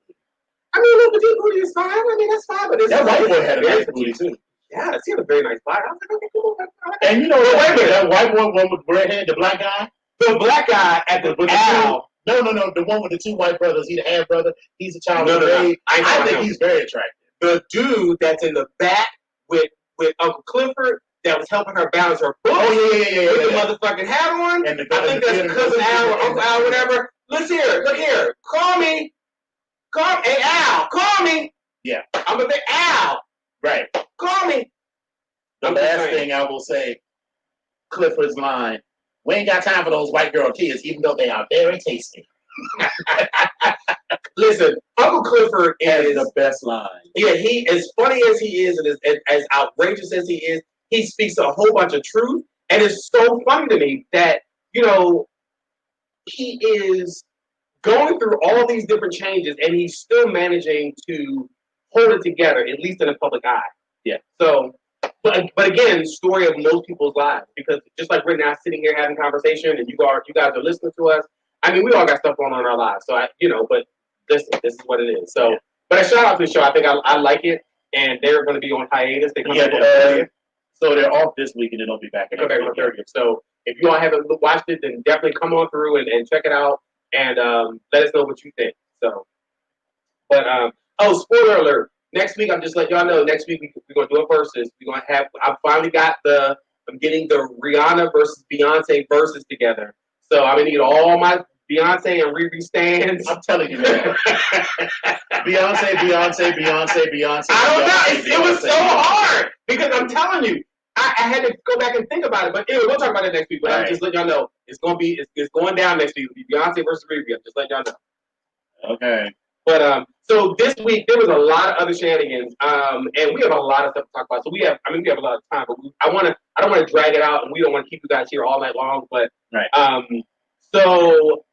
I mean, a little petite booty is fine. I mean, that's fine. But that white boy had a nice booty too. Yeah, he had a very nice body. I was like, okay, cool. And wait a minute, that white one with red hair, the black guy. The black guy at the owl. No, the one with the two white brothers. He's the half brother. He's a child. No. I think he's very attractive. The dude that's in the back with Uncle Clifford that was helping her balance her book. Oh yeah. With the motherfucking hat on. And I think that's cousin Al or Uncle Al, whatever. Look here. Call me. Hey Al, call me. Yeah. I'm a big Al. Right. Call me. The last thing I will say, Clifford's line. We ain't got time for those white girl kids, even though they are very tasty. Listen, Uncle Clifford is the best line. Yeah, he as funny as he is and as outrageous as he is, he speaks a whole bunch of truth. And it's so funny to me that, he is going through all these different changes and he's still managing to hold it together, at least in the public eye. Yeah. So But again, story of most people's lives, because just like we're now sitting here having conversation, and you guys are listening to us. I mean, we all got stuff going on in our lives, so but listen, this is what it is. So, but a shout out to the show. I think I like it, and they're going to be on hiatus. They come back on the 30th. So they're off this week, and then they'll be back. They come back on the 30th. So if you all haven't watched it, then definitely come on through and check it out, and let us know what you think. So, but spoiler alert. Next week, I'm just letting y'all know. Next week, we're going to do a versus. We're going to have. I'm getting the Rihanna versus Beyonce versus together. So I'm gonna need all my Beyonce and Riri stands. I'm telling you, man. Beyonce. I don't know. It was so hard because I'm telling you, I had to go back and think about it. But anyway, we'll talk about it next week. But I'm just letting y'all know it's going down next week. It'll be Beyonce versus Riri. I'm just letting y'all know. Okay. But so this week there was a lot of other shenanigans, and we have a lot of stuff to talk about. So we have a lot of time, but I don't want to drag it out, and we don't want to keep you guys here all night long. But so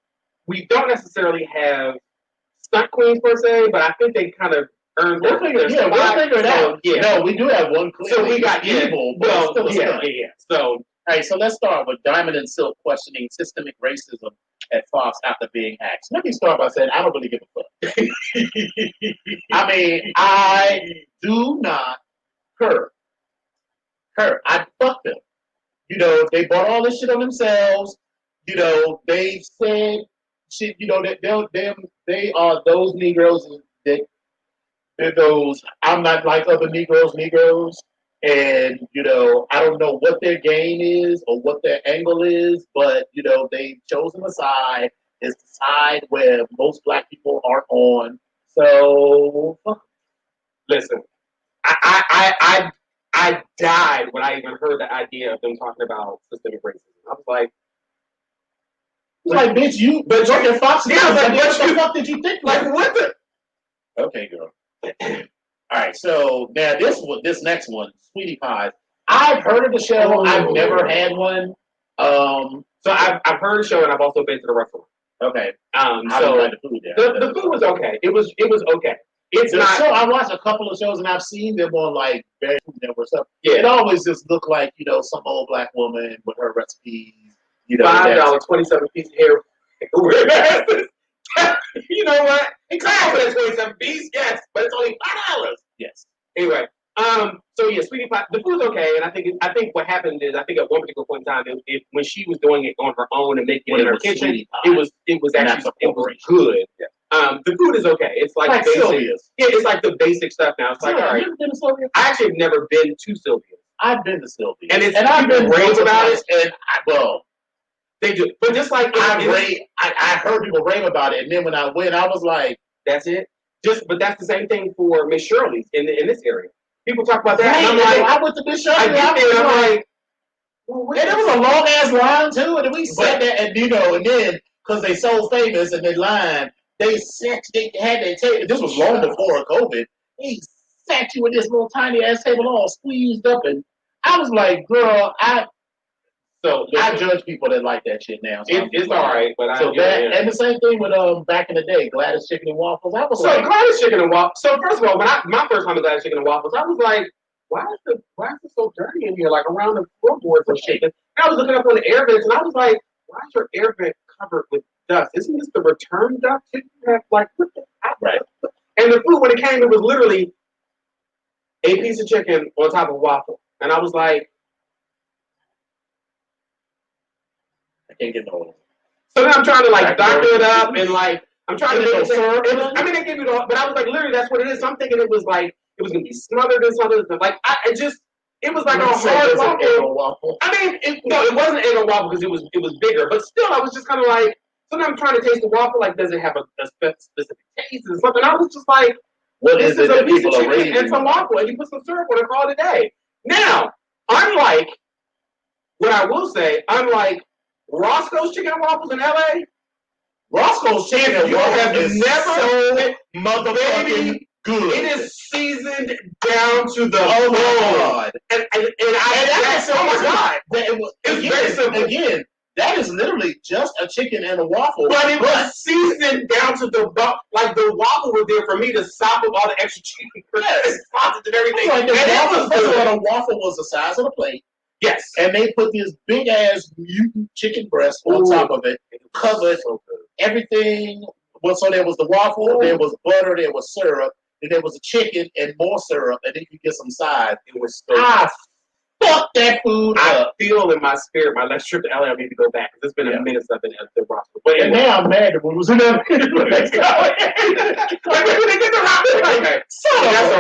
we don't necessarily have Stunt Queens per se, but I think they kind of earned their spot. We'll figure it out. Yeah. No, we do have one. So we got evil. Well, yeah. So. All right, so let's start with Diamond and Silk questioning systemic racism at Fox after being asked. Let me start by saying I don't really give a fuck. I mean, I do not care. I fuck them. They bought all this shit on themselves. They said shit. That they are those Negroes that they're those. I'm not like other Negroes. And, I don't know what their game is or what their angle is, but, they've chosen a side. It's the side where most black people aren't on. So, listen, I died when I even heard the idea of them talking about systemic racism. I was like, bitch, you work at Fox News. What the fuck did you think? Like, what the? Okay, girl. All right, so now this next one, Sweetie Pie. I've heard of the show. Oh. I've never had one. So I've heard the show and I've also been to the restaurant. Okay. How do you like the food there? The food was okay. It was okay. It's the not. Show, I watched a couple of shows and I've seen them on like various food networks. Stuff. Yeah. It always just looked like some old black woman with her recipes. $5, 27 piece of hair. You know what? It comes for that 27 piece, yes, but it's only $5. Yes. Anyway, so yeah, Sweetie Pie, the food's okay, and I think what happened is at one particular point in time, when she was doing it on her own and making it in her kitchen, it was good. Yeah. The food is okay. It's like basic. Sylvia's. Yeah, it's like the basic stuff now. It's like, all right. I actually have never been to Sylvia's. I've been to Sylvia's, and I've been rave about it, and they do. But just like I heard people rave about it, and then when I went, I was like, "That's it." But that's the same thing for Miss Shirley's in this area. People talk about that, right, and I'm like, I went to Miss Shirley's, and I'm like, and it was a long ass line too, and we sat there, and and then because they so famous and they line, they had their table. This was long before COVID. They sat you with this little tiny ass table all squeezed up, and I was like, girl, I judge people that like that shit now. So it's all right, but and the same thing with back in the day, Gladys Chicken and Waffles. I was Gladys Chicken and Waffles. So first of all, when my first time at Gladys Chicken and Waffles, I was like, why is it so dirty in here? Like around the floorboards and shit. And I was looking up on the air vents, and I was like, why is your air vent covered with dust? Isn't this the return duct? Like what the right? And the food when it came, it was literally a piece of chicken on top of waffle, and I was like. I can't get no. So then I'm trying to doctor it up and I'm trying to make it. I mean, they gave me the, but I was like, literally, that's what it is. So I'm thinking it was gonna be smothered in something. It was like a hard waffle. I mean, it wasn't an egg waffle because it was bigger, but still, I was just kind of like. So then I'm trying to taste the waffle. Like, does it have a specific taste and something? I was just like, what is it? A piece of chicken and some waffle, and you put some syrup on it, call it a day. Now, unlike what I will say, unlike Roscoe's Chicken and Waffles in LA. Roscoe's Chicken and Waffles is never motherfucking good. It is seasoned down to the bone. And that's oh my god. It's very simple. Again, that is literally just a chicken and a waffle. But it was seasoned down to the bone. Like the waffle was there for me to sop up all the extra chicken sausage and everything. The waffle was the size of the plate. Yes. And they put this big ass mutant chicken breast on top of it, covered everything. Well, so there was the waffle, there was butter, there was syrup, and there was a chicken and more syrup, and then you get some sides. It was so fuck that food up. I feel in my spirit, my next trip to LA, I need to go back because it's been a minute since I've been at the Roscoe. But anyway. And now I'm mad that we was in there. That's all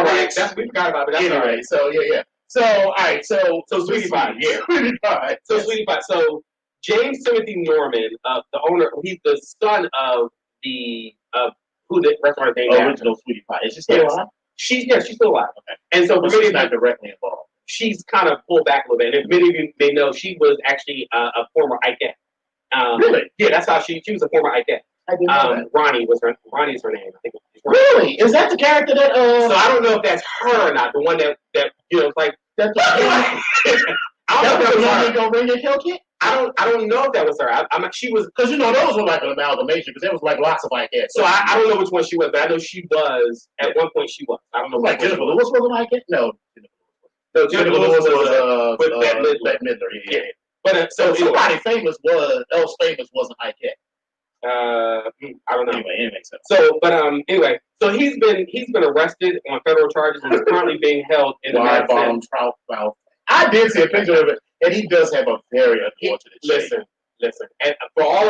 right. We forgot about it. That's anyway, all right. So yeah. So all right, so Sweetie Pie, yeah. Sweetie Pie. So Sweetie Pie. So James Timothy Norman, the owner, he's the son of who the restaurant named original Sweetie Pie. Is she still alive? She's still alive. Okay. And so she's not directly involved. She's kind of pulled back a little bit. And if many of you may know, she was actually a former Ikeette. Really? Yeah, that's how she was a former Ikeette. I didn't know that. Ronnie's her name. I think. Really? Is that the character that? So I don't know if that's her or not. The one that like. That's I don't know if that was her. Ring and Kill Kit? I don't know if that was her. She was because those were like an amalgamation because there was like lots of Ikettes. So I don't know which one she was, but I know she was at one point. She was. I don't know. Like Jennifer Lewis was an Ikeette? No, Jennifer Lewis was with Bette Midler. Yeah. But so somebody famous was an Ikeette. I don't know. Anyway, it makes sense. So, but anyway, so he's been arrested on federal charges and is currently being held in the Trout. I did see a picture of it, and he does have a very unfortunate shape. Listen, and for all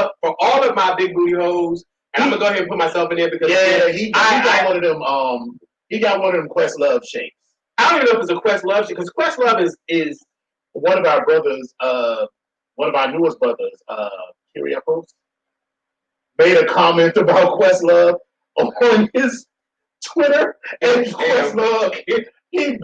of my big booty hoes, and I'm gonna go ahead and put myself in there because he got one of them. He got one of them Questlove shapes. I don't even know if it's a Questlove because Questlove is one of our brothers, one of our newest brothers, Kyriakos, made a comment about Questlove on his Twitter, and Questlove, he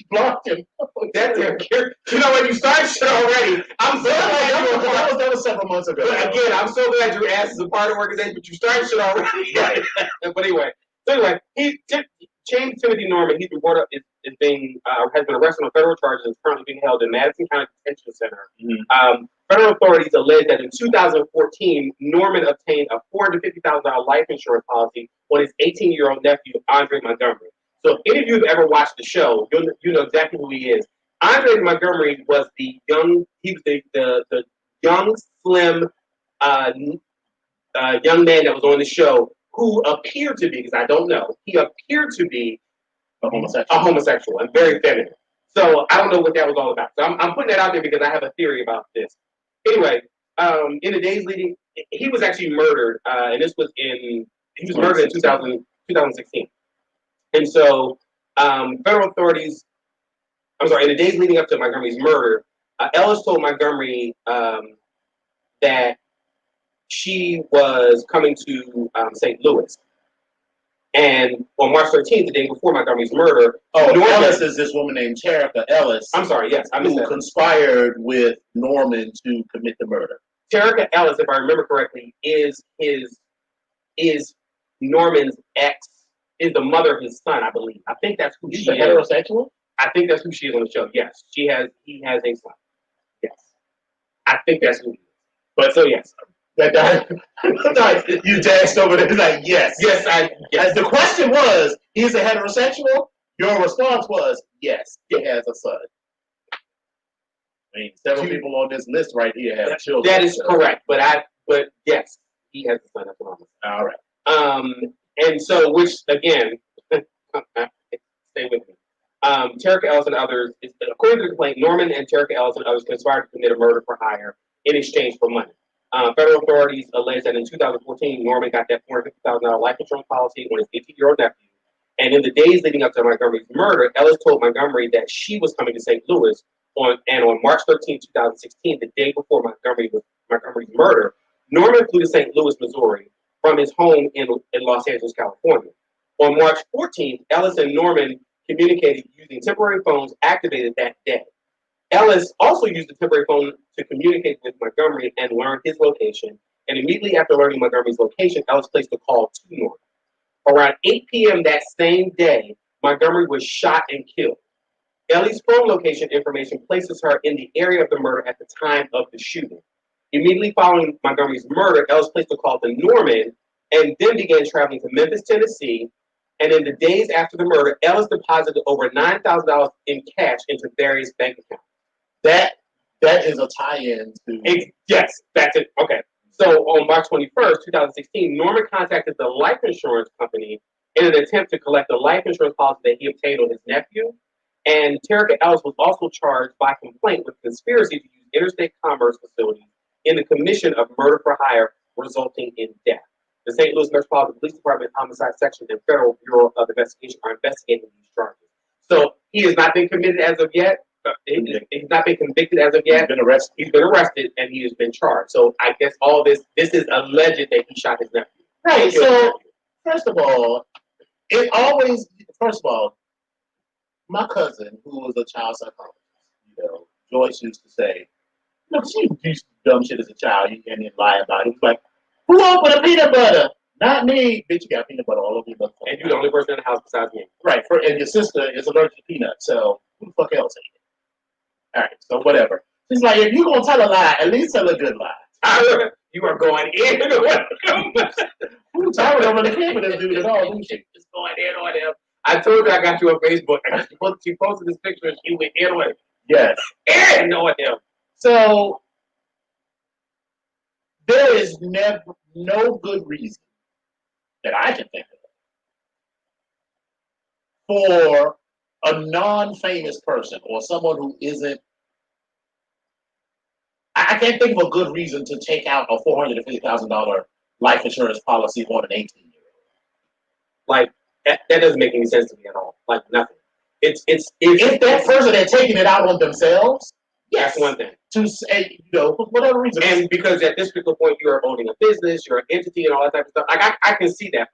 blocked him. That's you know when you start shit already. I'm so glad that was several months ago. But again, I'm so glad your ass is a part of the organization, but you started shit already. Right. But anyway, James Timothy Norman, he's reported is being has been arrested on federal charges and is currently being held in Madison County Detention Center. Mm-hmm. Federal authorities allege that in 2014, Norman obtained a $450,000 life insurance policy on his 18-year-old nephew, Andre Montgomery. So if any of you have ever watched the show, you know exactly who he is. Andre Montgomery was the young slim young man that was on the show who appeared to be, because I don't know, he appeared to be a homosexual and very feminine. So I don't know what that was all about. So I'm putting that out there because I have a theory about this. Anyway, in the days leading, he was actually murdered, and he was murdered in 2016. And so federal authorities, in the days leading up to Montgomery's murder, Ellis told Montgomery that she was coming to St. Louis. And on March 13th, the day before Montgomery's murder, Ellis is this woman named Terica Ellis. I'm sorry, yes, who conspired with Norman to commit the murder. Terica Ellis, if I remember correctly, is Norman's ex, is the mother of his son, I believe. I think that's who she is. Heterosexual? I think that's who she is on the show. Yes, he has a son. Yes, I think that's who he is. But so yes. You danced over there like, yes. Yes. The question was, he's a heterosexual? Your response was, yes, he has a son. I mean, several people on this list right here have children. That is correct, but yes, he has a son. That's what I'm saying. All right. And so, which again, stay with me. Terica Ellis and others, according to the complaint, Norman and Terica Ellis and others conspired to commit a murder for hire in exchange for money. Federal authorities allege that in 2014, Norman got that $450,000 life insurance policy on his 18-year-old nephew. And in the days leading up to Montgomery's murder, Ellis told Montgomery that she was coming to St. Louis on March 13, 2016, the day before Montgomery's murder. Norman flew to St. Louis, Missouri, from his home in Los Angeles, California. On March 14th, Ellis and Norman communicated using temporary phones activated that day. Ellis also used the temporary phone to communicate with Montgomery and learn his location. And immediately after learning Montgomery's location, Ellis placed a call to Norman. Around 8 p.m. that same day, Montgomery was shot and killed. Ellie's phone location information places her in the area of the murder at the time of the shooting. Immediately following Montgomery's murder, Ellis placed a call to Norman and then began traveling to Memphis, Tennessee. And in the days after the murder, Ellis deposited over $9,000 in cash into various bank accounts. That is a tie-in to... Yes, that's it. Okay. So on March 21st, 2016, Norman contacted the life insurance company in an attempt to collect the life insurance policy that he obtained on his nephew. And Terica Ellis was also charged by complaint with conspiracy to use interstate commerce facilities in the commission of murder for hire, resulting in death. The St. Louis Metropolitan Police Department Homicide Section and Federal Bureau of Investigation are investigating these charges. So he has not been committed as of yet. He's not been convicted as of yet. He's been arrested and he has been charged. So I guess all this is alleged that he shot his nephew. Right. So first of all, my cousin, who was a child psychologist, Joyce used to say, she used dumb shit as a child and then lie about it. He was like, who opened a peanut butter? Not me. Bitch, you got peanut butter all over your butt. And you're the only person in the house besides me. Right. And your sister is allergic to peanuts, so who the fuck else ate it? All right, so whatever. She's like, if you're going to tell a lie, at least tell a good lie. You are going in. Who's talking over the camera this dude at all? Just going in on him. I told you I got you on Facebook. She posted this picture and she went in on him. Yes. And on him. So there is no good reason that I can think of for a non-famous person or someone who isn't. I can't think of a good reason to take out a $450,000 life insurance policy on an 18-year-old. Like that doesn't make any sense to me at all. Like nothing. If that person had taken it out on themselves, yes, that's one thing. To say, for whatever reason, and because at this particular point you are owning a business, you're an entity, and all that type of stuff. Like I can see that.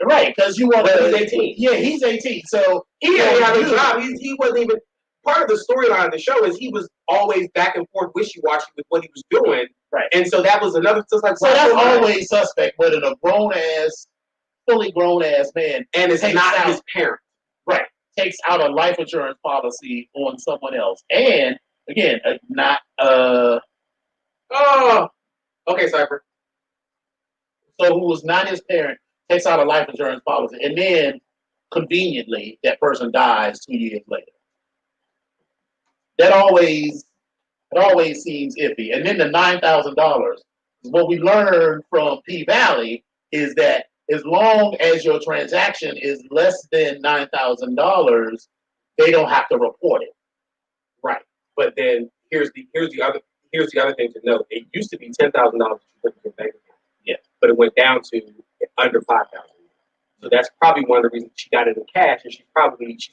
Right, because you want. He's 18. Yeah, he's 18. So he didn't have a job. He wasn't even part of the storyline of the show. Is he was always back and forth, wishy-washy with what he was doing. Right, and so that was another. So that's always suspect. But in a fully grown ass man, and it's not his parent. Right, takes out a life insurance policy on someone else, and again, not. Oh, okay, Cypher. So who was not his parent takes out a life insurance policy, and then conveniently that person dies 2 years later. That always seems iffy. And then the $9,000. What we learned from P Valley is that as long as your transaction is less than $9,000, they don't have to report it. Right. But then here's the other thing to note. It used to be $10,000 you put in your bank account. Yeah. But it went down to under $5,000. So that's probably one of the reasons she got it in cash, and she's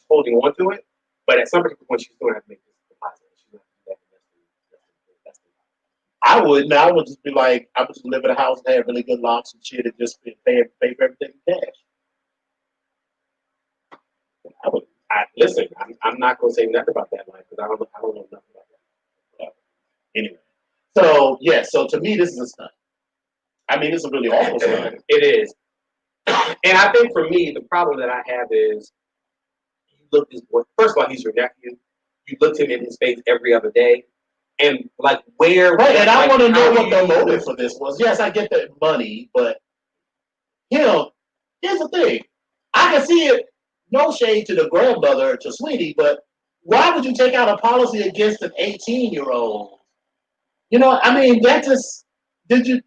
holding on to it. But at some particular point, she's going to have to make this deposit. She's going to have to do that. I wouldn't. I would just be like, I would just live in a house that had really good locks and shit, and just pay for everything in cash. Listen. I'm not going to say nothing about that life because I don't know nothing about that. Anyway, so yeah. So to me, this is a stunt. I mean, it's a really awful stunt. It is. And I think for me, the problem that I have is you look this boy. First of all, he's your nephew. You looked him in his face every other day. And like where right, and I want to know what the motive for this was. Yes, I get the money, but here's the thing. I can see it, no shade to the grandmother, to Sweetie, but why would you take out a policy against an 18-year-old? I mean, that just did you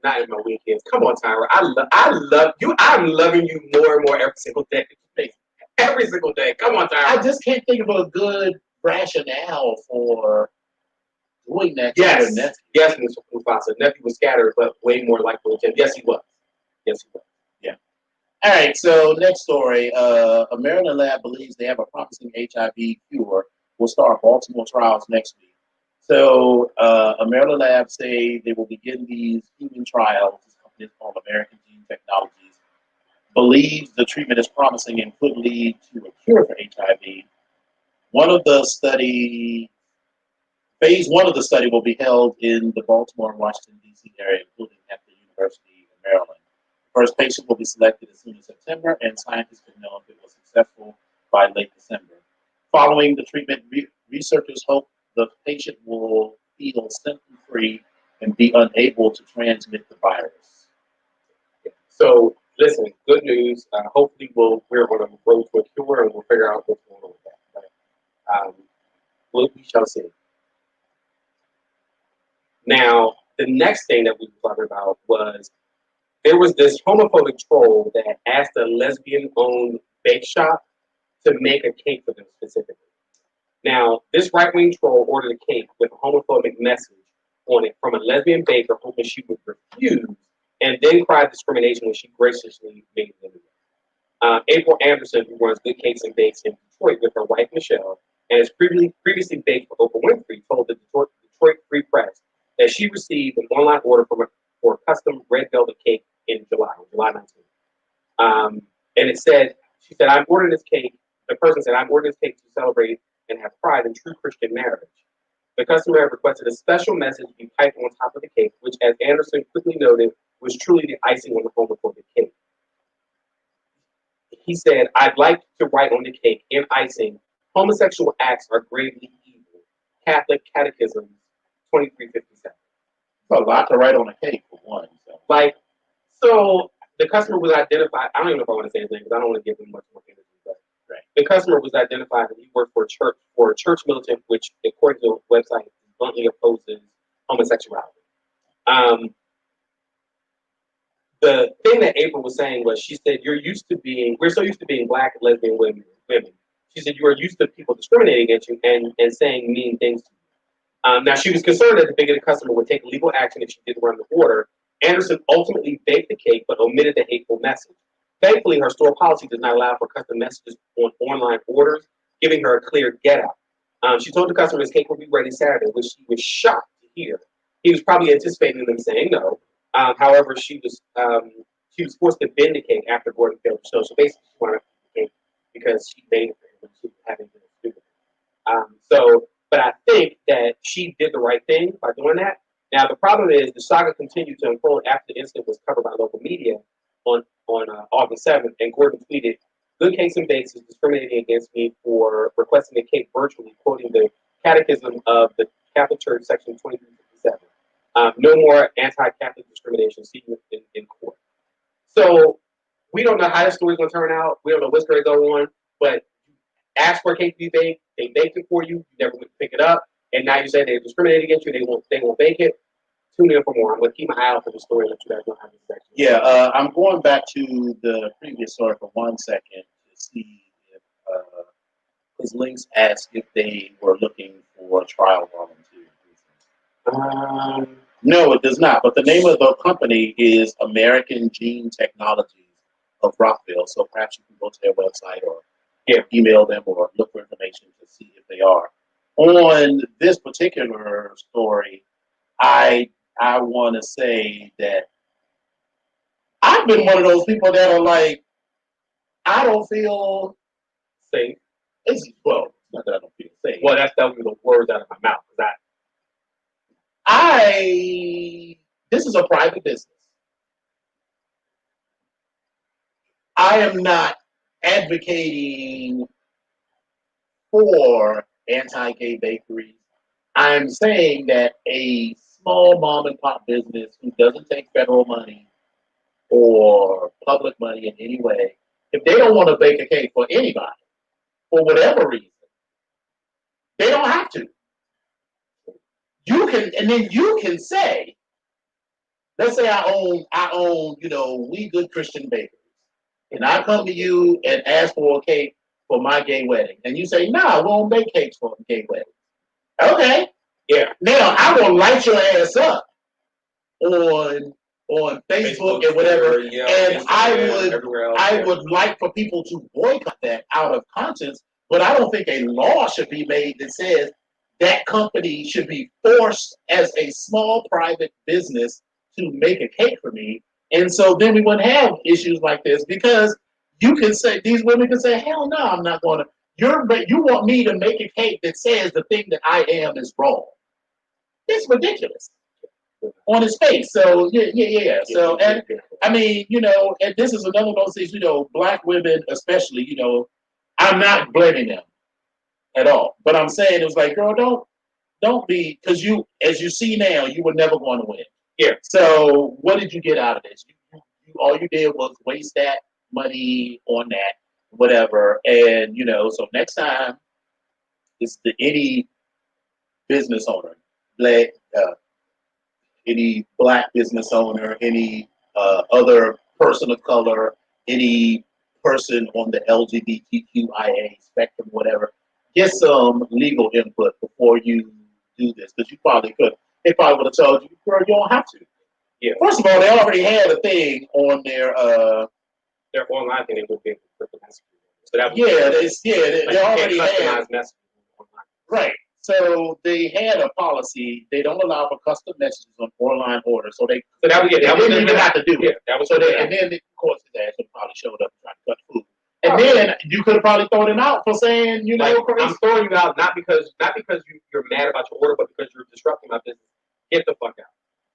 not in my weekends. Come on, Tyra. I love you. I'm loving you more and more every single day. Every single day. Come on, Tyra. I just can't think of a good rationale for doing that. Yes, yes, Mr. Mufasa. Nephew was scattered, but way more likely than yes, he was. Yes, he was. Yeah. All right. So next story. A Maryland lab believes they have a promising HIV cure. Will start Baltimore trials next week. So a Maryland lab say they will begin these human trials. This company is called American Gene Technologies. Believes the treatment is promising and could lead to a cure for HIV. Phase 1 of the study will be held in the Baltimore and Washington, D.C. area, including at the University of Maryland. The first patient will be selected as soon as September, and scientists can know if it was successful by late December. Following the treatment, researchers hope the patient will feel symptom-free and be unable to transmit the virus. So, listen, good news. Hopefully, we're on a road to a cure, and we'll figure out what's going on with that. Right? We shall see. Now, the next thing that we were talking about was there was this homophobic troll that asked a lesbian-owned bake shop to make a cake for them specifically. Now, this right-wing troll ordered a cake with a homophobic message on it from a lesbian baker, hoping she would refuse, and then cried discrimination when she graciously made it anyway. April Anderson, who runs Good Cakes and Bakes in Detroit with her wife Michelle, and has previously baked for Oprah Winfrey, told the Detroit Free Press that she received an online order for a custom red velvet cake in July 19th. And she said, I'm ordering this cake. The person said, I'm ordering this cake to celebrate and have pride in true Christian marriage. The customer had requested a special message be typed on top of the cake, which, as Anderson quickly noted, was truly the icing on the homophobic cake. He said, I'd like to write on the cake, in icing, homosexual acts are gravely evil. Catholic Catechism 2357. It's a lot to write on a cake for one. So the customer was identified. I don't even know if I want to say his name because I don't want to give him much more energy. But right. The customer was identified that he worked for a church militant, which, according to the website, bluntly opposes homosexuality. The thing that April was saying was, she said, we're so used to being black lesbian women. She said, you are used to people discriminating against you and saying mean things to you. Now, she was concerned that the bigoted customer would take legal action if she didn't run the order. Anderson ultimately baked the cake, but omitted the hateful message. Thankfully, her store policy does not allow for custom messages on online orders, giving her a clear get out. She told the customer his cake will be ready Saturday, which she was shocked to hear. He was probably anticipating them saying no. However, she was forced to bend the cake after Gordon failed to show. So basically, she wanted the cake because she made it for him when she was having to do it. But I think that she did the right thing by doing that. Now, the problem is the saga continued to unfold after the incident was covered by local media on August 7th, and Gordon tweeted, "Good Cakes and Bakes is discriminating against me for requesting a cake virtually," quoting the Catechism of the Catholic Church, section 2357. No more anti-Catholic discrimination. See you in court. So we don't know how the story's going to turn out. We don't know what's going to go on, but ask for a cake to be baked. They baked it for you. You never went to pick it up, and now you say they're discriminating against you. They won't bake it. Tune in for more. I'm going to keep my eye out for the story. Let you guys know how this is actually. Yeah, I'm going back to the previous story for 1 second to see if his links asked if they were looking for trial volunteers. No, it does not. But the name of the company is American Gene Technologies of Rockville. So perhaps you can go to their website or email them or look for information to see if they are. On this particular story, I want to say that I've been one of those people that are like, I don't feel safe. Well, it's not that I don't feel safe. Well, that was the words out of my mouth. This is a private business. I am not advocating for anti-gay bakeries. I'm saying that a small mom and pop business who doesn't take federal money or public money in any way, if they don't want to bake a cake for anybody, for whatever reason, they don't have to. You can say, let's say I own, We Good Christian Bakeries, and I come to you and ask for a cake for my gay wedding, and you say, "No, we won't make cakes for a gay wedding." Okay, yeah. Now I will light your ass up on Facebook and whatever, and I would like for people to boycott that out of conscience, but I don't think a law should be made that says that company should be forced as a small private business to make a cake for me. And so then we wouldn't have issues like this because you can say, these women can say, hell no, I'm not going to. You want me to make a cake that says the thing that I am is wrong. It's ridiculous on its face. So, yeah. So, and I mean, and this is another one of those things, Black women especially, I'm not blaming them at all. But I'm saying it was like, girl, don't be, because as you see now, you were never going to win. Yeah. So what did you get out of this? All you did was waste that money on that, whatever. And, so next time, it's any business owner, any Black business owner, any other person of color, any person on the LGBTQIA spectrum, whatever, get some legal input before you do this, because you probably could. They probably would have told you, girl, you don't have to. Yeah. First of all, they already had a thing on their online thing. They would be able to put the message. So that they already had message online. Right. So they had a policy. They don't allow for custom messages on online orders. So they didn't even have to do it. That was and then of course his ass would probably showed up trying to cut food. And then you could have probably thrown him out for saying, I'm throwing you out not because you're mad about your order, but because you're disrupting my business. Get the fuck out.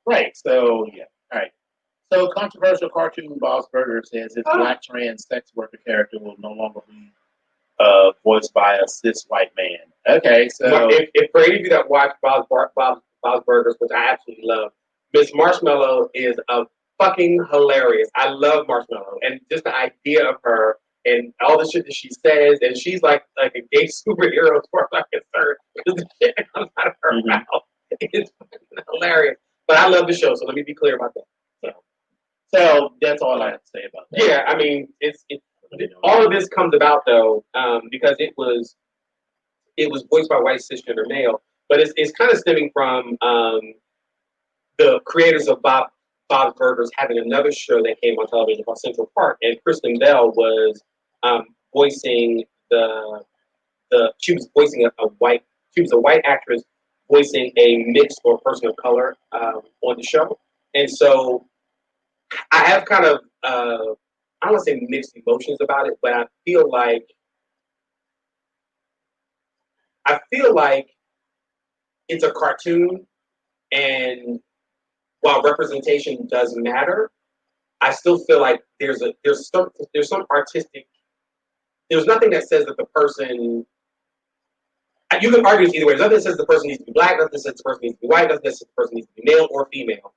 Right. So yeah. All right. So controversial cartoon Bob's Burger says his Black trans sex worker character will no longer be voiced by a cis white man. Okay, so if for any of you that watch Bob's Burgers, which I absolutely love, Miss Marshmallow is a fucking hilarious. I love Marshmallow, and just the idea of her and all the shit that she says, and she's like a gay superhero as far as I'm concerned. The shit that comes out of her mouth is fucking hilarious. But I love the show, so let me be clear about that. So that's all I have to say about that. Yeah, I mean, all of this comes about though because it was voiced by white cisgender male, but it's kind of stemming from the creators of Bob's Burgers having another show that came on television called Central Park, and Kristen Bell was voicing the she was voicing a white. She was a white actress voicing a mixed or person of color on the show, and so I have kind of I don't want to say mixed emotions about it, but I feel like it's a cartoon, and while representation does matter, I still feel like there's some artistic. There's nothing that says that the person. You can argue this either way. There's nothing that says the person needs to be black. Nothing that says the person needs to be white. Nothing that says the person needs to be male or female.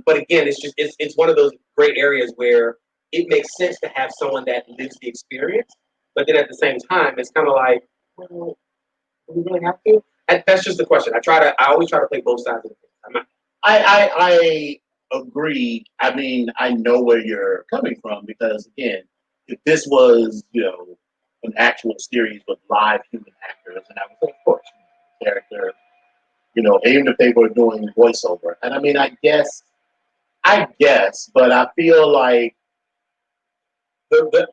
But again, it's one of those great areas where it makes sense to have someone that lives the experience. But then at the same time, it's kind of like, well, do we really have to? That's just the question. I always try to play both sides of the thing. I agree. I mean, I know where you're coming from because again, if this was, an actual series with live human actors, and I was, of course, character, even if they were doing voiceover. And I mean, I guess, but I feel like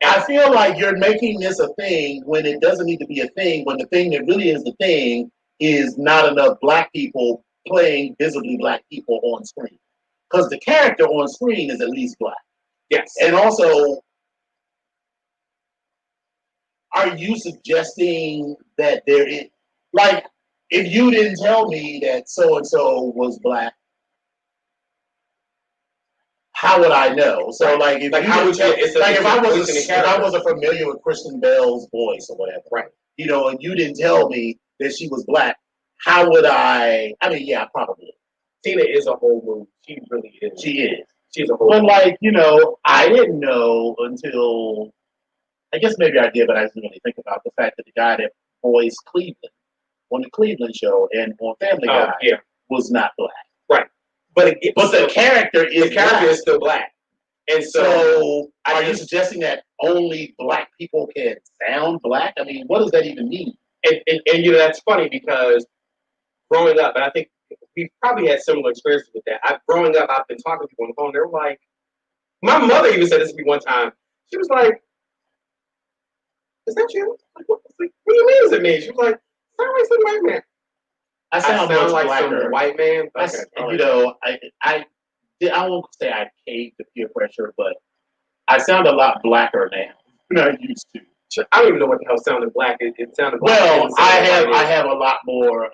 I feel like you're making this a thing when it doesn't need to be a thing. When the thing that really is the thing is not enough black people playing visibly black people on screen, because the character on screen is at least black. Yes, and also, are you suggesting that there is like if you didn't tell me that so and so was black? How would I know? So, like, if I wasn't familiar with Kristen Bell's voice or whatever, right? And you didn't tell me that she was black, how would I? I mean, yeah, probably. Tina is a whole movie. She really is. She is. She's a whole. But I didn't know until I guess maybe I did, but I didn't really think about the fact that the guy that voiced Cleveland on the Cleveland show and on Family Guy was not black. Right. But the character is still black. And so are you suggesting that only black people can sound black? I mean, what does that even mean? And that's funny because growing up, and I think we've probably had similar experiences with that. Growing up, I've been talking to people on the phone. They were like, my mother even said this to me one time. She was like, "Is that you? What do you mean? Is it me?" She was like, "Sound like some white man." I sound like blacker. Some white man. I won't say I caved to peer pressure, but I sound a lot blacker now than I used to. I don't even know what the hell sounded black. It sounded black. Well, I have a lot more.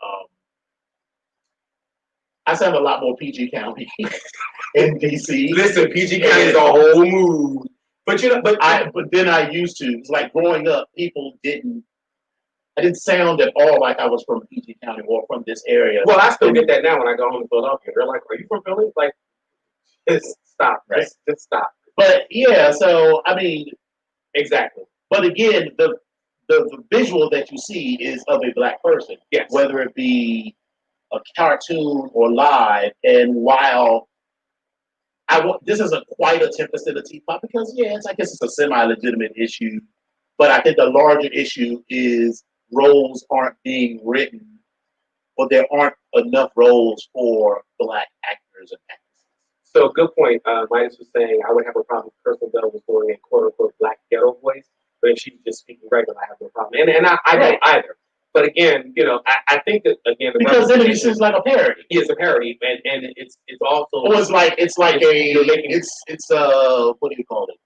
I sound a lot more PG County in DC. Listen, PG County is a whole mood. But then I used to. It's like growing up, people didn't. I didn't sound at all like I was from PG County or from this area. Well, I still get that now when I go home to Philadelphia. They're like, "Are you from Philly?" Like, just stop, right? Just stop. But yeah, so I mean, exactly. But again, the visual that you see is of a black person, yes, whether it be a cartoon or live. And while this isn't quite a tempest in the teapot because I guess it's a semi-legitimate issue, but I think the larger issue is roles aren't being written, or there aren't enough roles for black actors and actresses. So, good point. Midas was saying I would have a problem if Kirsten Bell was doing a quote-unquote black ghetto voice, but if she's just speaking regular, I have no problem. And I don't either. But again, I think that again because then it seems like a parody. It's a parody, and it's also. Oh, it's like it's what do you call it?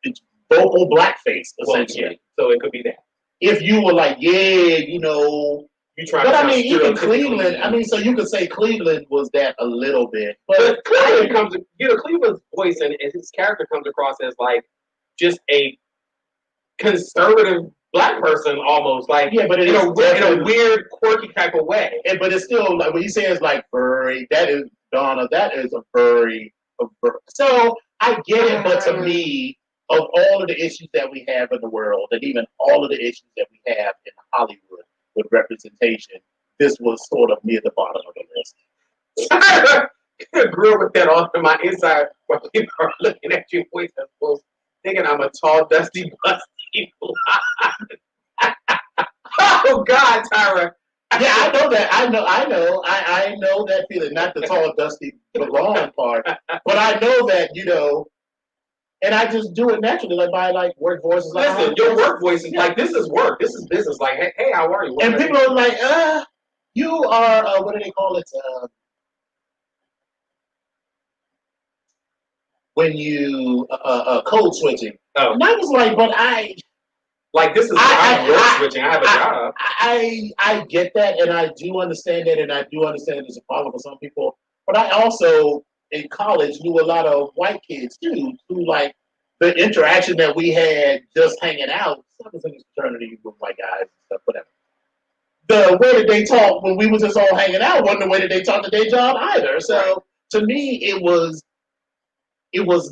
It's vocal blackface essentially. So it could be that. If you were like, you try. But I mean, even Cleveland. I mean, so you could say Cleveland was that a little bit, but Cleveland Cleveland's voice and his character comes across as like just a conservative black person almost, like but in a weird, quirky type of way. But it's still like when he says like furry, that is Donna, that is a furry. So I get it, but to me, of all of the issues that we have in the world, and even all of the issues that we have in Hollywood with representation, this was sort of near the bottom of the list. I grew up with that on my inside while people are looking at you, thinking I'm a tall, dusty, busty. Oh God, Tyra. Yeah, I know that. I know that feeling. Not the tall, dusty, blonde part, but I know that and I just do it naturally, like by like work voices. Listen, your work voice is like, this is work. This is business. Like, hey, how are you? And people are like, you are, what do they call it? When you code switching. Oh. And I was like, but like, this is I'm work switching. I have a job. I get that, and I do understand that, and I do understand it's a problem for some people. But I also, in college, knew a lot of white kids too, who like the interaction that we had just hanging out. Some of in this fraternity with white guys and stuff, whatever. The way that they talk when we was just all hanging out wasn't the way that they talked at their job either. So to me, it was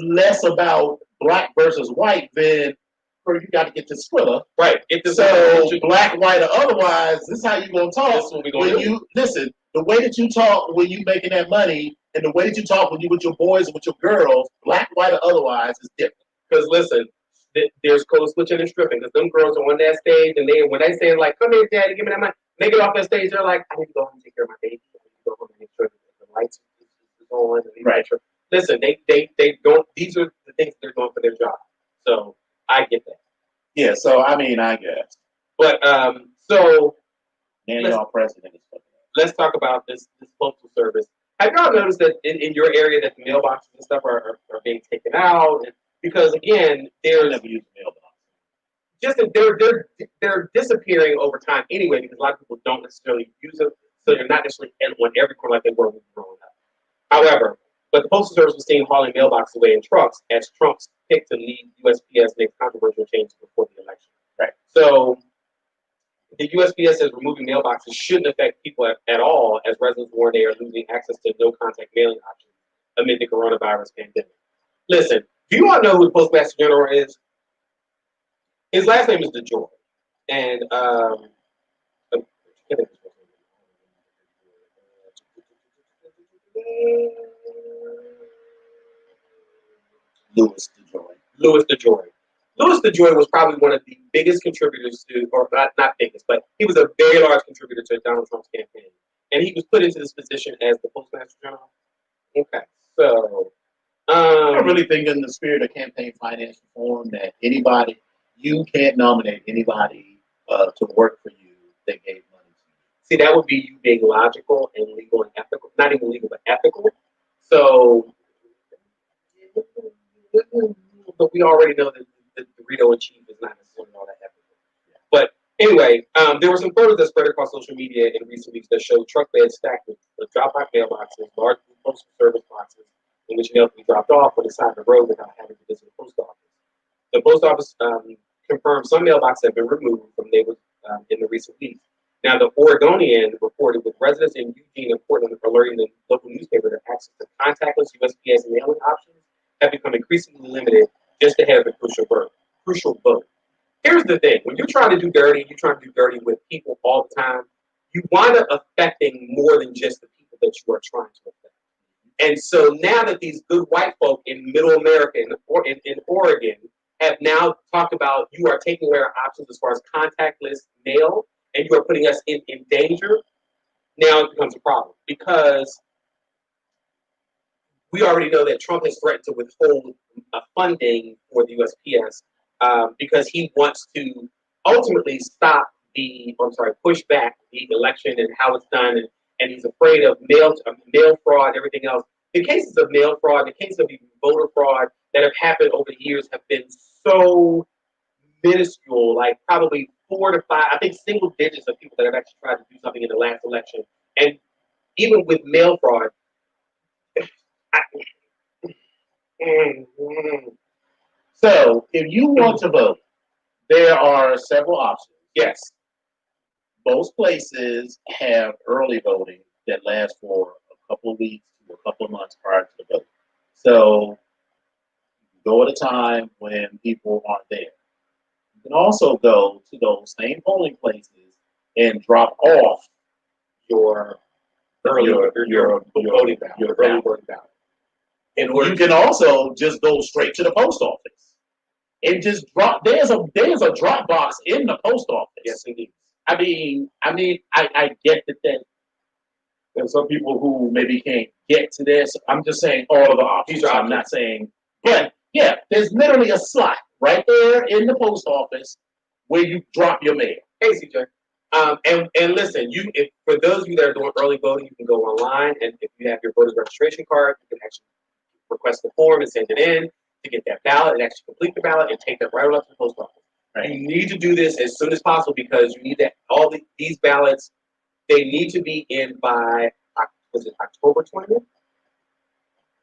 less about black versus white than you got to get to Skrilla. Right. So black, white, or otherwise, this is how you gonna talk. This is what we gonna do. You listen, the way that you talk when you making that money, and the way that you talk when you with your boys and with your girls, black, white, or otherwise, is different. Because listen, there's code switching and stripping. Because them girls are on that stage, and when they say like, "Come here, daddy, give me that money," they get off that stage, they're like, "I need to go home and take care of my baby. I need to go home and make sure that the lights are on." Right. Listen, they don't. These are the things they're doing for their job. So I get that. Yeah. So I mean, I guess. But so. And y'all president is fucking. Let's talk about this postal service. Have y'all noticed that in your area that the mailboxes and stuff are being taken out? Because again, there's never used mailbox. Just that they're disappearing over time anyway, because a lot of people don't necessarily use them, so they're not necessarily on every corner like they were when we were growing up. However, but the postal service was seen hauling mailboxes away in trucks as Trump's pick to lead USPS makes controversial changes before the election. Right. So the USPS says removing mailboxes shouldn't affect people at all, as residents warn they are losing access to no-contact mailing options amid the coronavirus pandemic. Listen, do you all know who the Postmaster General is? His last name is DeJoy. And Louis DeJoy. Louis DeJoy. Louis DeJoy was probably one of the biggest contributors to, or not biggest, but he was a very large contributor to Donald Trump's campaign. And he was put into this position as the Postmaster General. Okay, so. I really think in the spirit of campaign finance reform that you can't nominate anybody to work for you that gave money to you. See, that would be you being logical and legal and ethical. Not even legal, but ethical. So, but we already know that the Dorito and cheese is not necessarily all that ethical. Yeah. But anyway, there were some photos that spread across social media in recent weeks that showed truck beds stacked with drop-off mailboxes, large postal service boxes, in which mail can be dropped off on the side of the road without having to visit the post office. The post office confirmed some mailboxes have been removed from neighbors in the recent weeks. Now, the Oregonian reported with residents in Eugene and Portland alerting the local newspaper that access to contactless USPS mailing options have become increasingly limited just ahead of the crucial vote. Here's the thing. When you're trying to do dirty, you're trying to do dirty with people all the time, you wind up affecting more than just the people that you are trying to affect. And so now that these good white folk in middle America, in Oregon, have now talked about you are taking away our options as far as contactless mail, and you are putting us in danger, now it becomes a problem. Because we already know that Trump has threatened to withhold funding for the USPS because he wants to ultimately push back the election and how it's done, and he's afraid of mail fraud, everything else. The cases of mail fraud, the cases of even voter fraud that have happened over the years have been so minuscule, like probably 4 to 5, I think single digits of people that have actually tried to do something in the last election. And even with mail fraud, so if you want to vote, there are several options. Yes. Most places have early voting that lasts for a couple of weeks to a couple of months prior to the vote. So go at a time when people aren't there. You can also go to those same polling places and drop off your early voting ballot. And you can also just go straight to the post office and just drop. There's a drop box in the post office. Yes, indeed. I get that there's some people who maybe can't get to this. I'm just saying all of the options. I'm not saying, but Yeah, there's literally a slot right there in the post office where you drop your mail. Hey, CJ. And listen, if for those of you that are doing early voting, you can go online, and if you have your voter's registration card, you can actually request the form and send it in to get that ballot and actually complete the ballot and take that right up to the post office. Right. You need to do this as soon as possible because you need that these ballots. They need to be in by was it October 20th?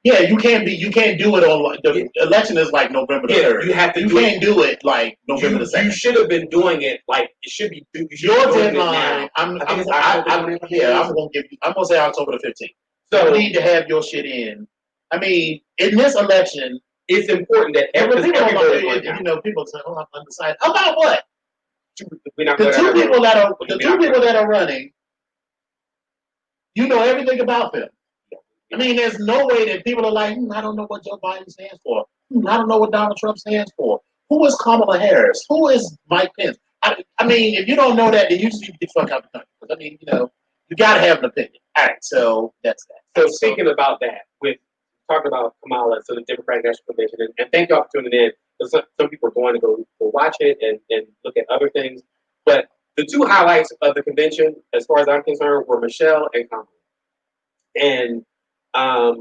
Yeah, you can't do it on the election is like November the 3rd. You can't do it like November the 2nd. You should have been doing it like it should be. Your deadline. I'm gonna say October the 15th. So you need to have your shit in. I mean, in this election, it's important that people say, "Oh, I'm undecided." About what? The two people that are running, you know everything about them. I mean, there's no way that people are like, I don't know what Joe Biden stands for. I don't know what Donald Trump stands for. Who is Kamala Harris? Who is Mike Pence? I mean, if you don't know that, then you just need to get the fuck out of the country. I mean, you got to have an opinion. All right, so that's that. So speaking about that, with talking about Kamala, so the Democratic National Convention, and thank y'all for tuning in. Some people are going to go watch it and look at other things. But the two highlights of the convention, as far as I'm concerned, were Michelle and Kamala. And I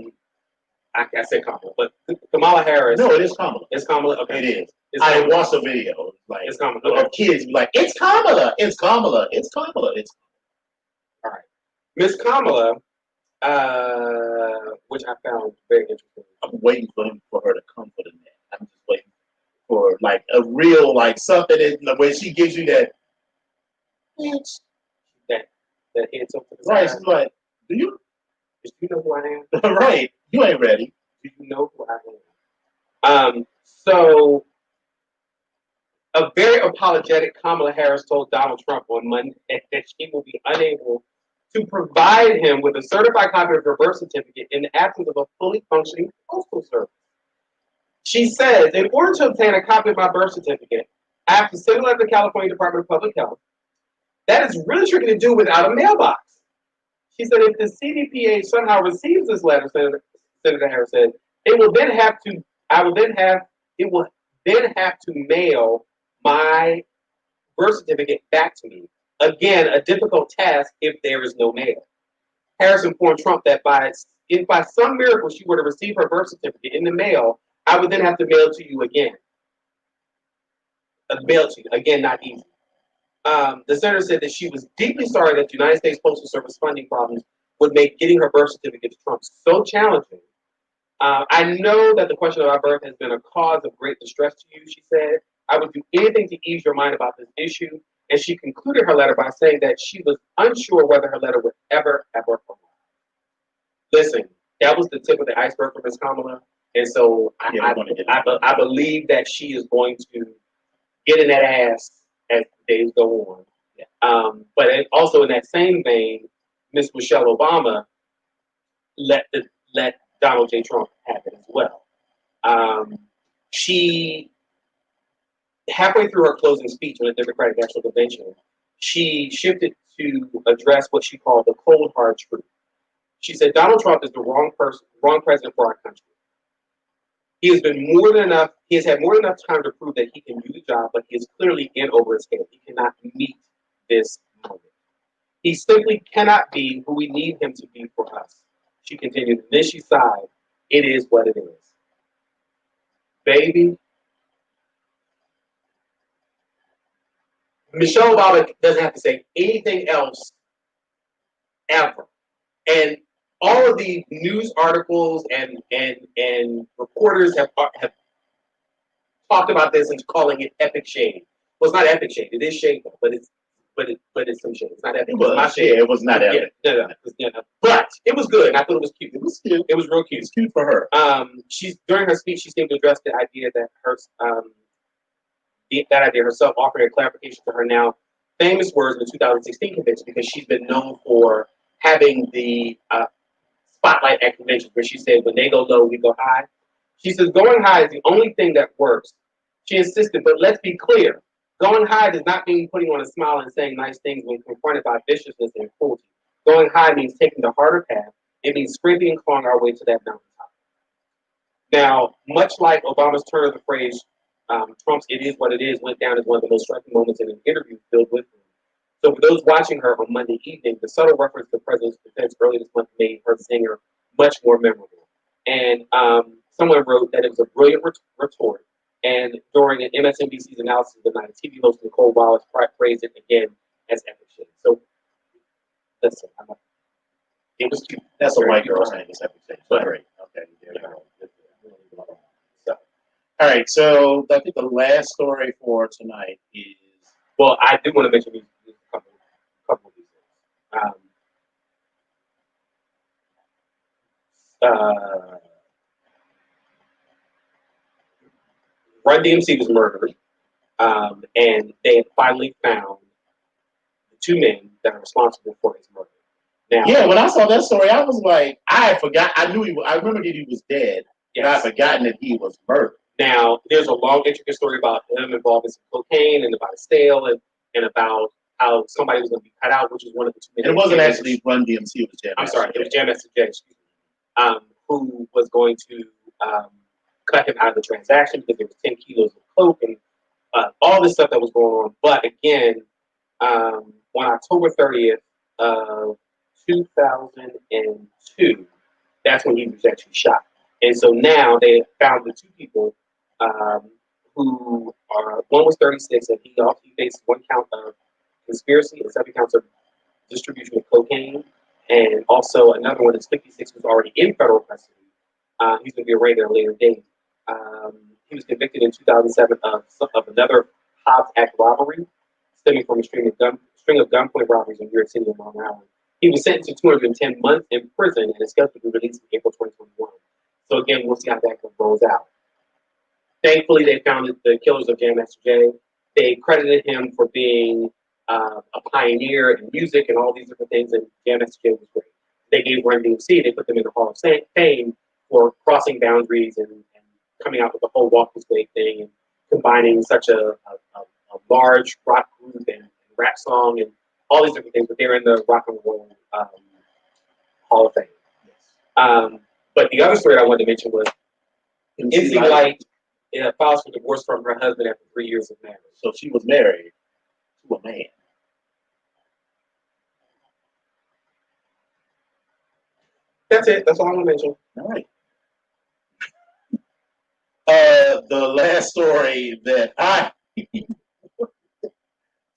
said Kamala, but Kamala Harris. No, it is Kamala. It's Kamala. Okay, it is. I watched a video like it's Kamala. Of kids like it's Kamala. It's Kamala. It's Kamala. It's all right. Miss Kamala, which I found very interesting. I'm waiting for her to come for the net. I'm just waiting for like a real like something in where she gives you that head up to the right. side. She's like, do you know who I am? Right. You ain't ready. Do you know who I am? So a very apologetic Kamala Harris told Donald Trump on Monday that she will be unable to provide him with a certified copy of her birth certificate in the absence of a fully functioning postal service. She says, in order to obtain a copy of my birth certificate, I have to send it to the California Department of Public Health. That is really tricky to do without a mailbox. She said, if the CDPA somehow receives this letter, Senator Harris said, it will then have to mail my birth certificate back to me. Again, a difficult task if there is no mail. Harris informed Trump that if by some miracle she were to receive her birth certificate in the mail, I would then have to mail to you again. Again, not easy. The senator said that she was deeply sorry that the United States Postal Service funding problems would make getting her birth certificate to Trump so challenging. I know that the question of our birth has been a cause of great distress to you, she said. I would do anything to ease your mind about this issue. And she concluded her letter by saying that she was unsure whether her letter would ever arrive. Listen, that was the tip of the iceberg for Ms. Kamala. And so I believe that she is going to get in that ass as the days go on. Yeah. But also in that same vein, Miss Michelle Obama let Donald J. Trump have it as well. She, halfway through her closing speech on the Democratic National Convention, she shifted to address what she called the cold hard truth. She said Donald Trump is the wrong president for our country. He has had more than enough time to prove that he can do the job, but he is clearly in over his head. He cannot meet this moment. He simply cannot be who we need him to be for us. She continued, then she sighed, it is what it is. Baby, Michelle Obama doesn't have to say anything else ever. And all of the news articles and reporters have talked about this and calling it epic shade. Well, it's not epic shade. It is shade, but it's some shade. It's not epic. It was not shade. It was not epic. No. But it was good. I thought it was cute. It was cute. It was real cute. It's cute for her. During her speech, she seemed to address the idea that that idea herself, offering a clarification to her now famous words in the 2016 convention, because she's been known for having the spotlight at conventions where she said, when they go low, we go high. She says, going high is the only thing that works. She insisted, but let's be clear. Going high does not mean putting on a smile and saying nice things when confronted by viciousness and cruelty. Going high means taking the harder path. It means scraping and clawing our way to that mountaintop. Now, much like Obama's turn of the phrase, Trump's "it is what it is" went down as one of the most striking moments in an interview filled with him. So, for those watching her on Monday evening, the subtle reference to the president's defense early this month made her singer much more memorable. And someone wrote that it was a brilliant retort. And during an MSNBC's analysis of the night, TV host Nicole Wallace praised it again as epic shit. So, listen, it was cute. That's a white girl saying this everything. But great. Okay. There we go. So, all right. So I think the last story for tonight is. Well, I do want to mention these couple of these things. Run DMC was murdered, and they had finally found the two men that are responsible for his murder. Now, yeah, when I saw that story, I was like, I forgot. I knew I remember that he was dead, and I had forgotten that he was murdered. Now, there's a long, intricate story about him involved in some cocaine and about a sale and about how somebody was going to be cut out, which is one of the two men. And it wasn't actually Run DMC, it was Jam. I'm sorry, it was Jam Master Jay, who was going to cut him out of the transaction because there was 10 kilos of coke and all this stuff that was going on. But again, on October 30th of 2002, that's when he was actually shot. And so now they found the two people who are, one was 36, and he faced one count of conspiracy and 7 counts of distribution of cocaine, and also another one is 56, who's already in federal custody. He's going to be arraigned at a later date. He was convicted in 2007 of another Hobbs Act robbery, stemming from a string of gunpoint robberies in New York City and Long Island. He was sentenced to 210 months in prison and is scheduled to be released in April 2021. So again, we'll see how that rolls out. Thankfully, they found the killers of Jam Master Jay. They credited him for being a pioneer in music and all these different things, and Jam Master Jay was great. They gave Run DMC, they put them in the Hall of Fame for crossing boundaries and coming out with the whole Walk This Way thing and combining such a large rock group and rap song and all these different things, but they're in the Rock and Roll Hall of Fame. Yes. But the other story I wanted to mention was MC Light files for divorce from her husband after 3 years of marriage. So she was married to a man. That's it. That's all I want to mention. All right. The last story that I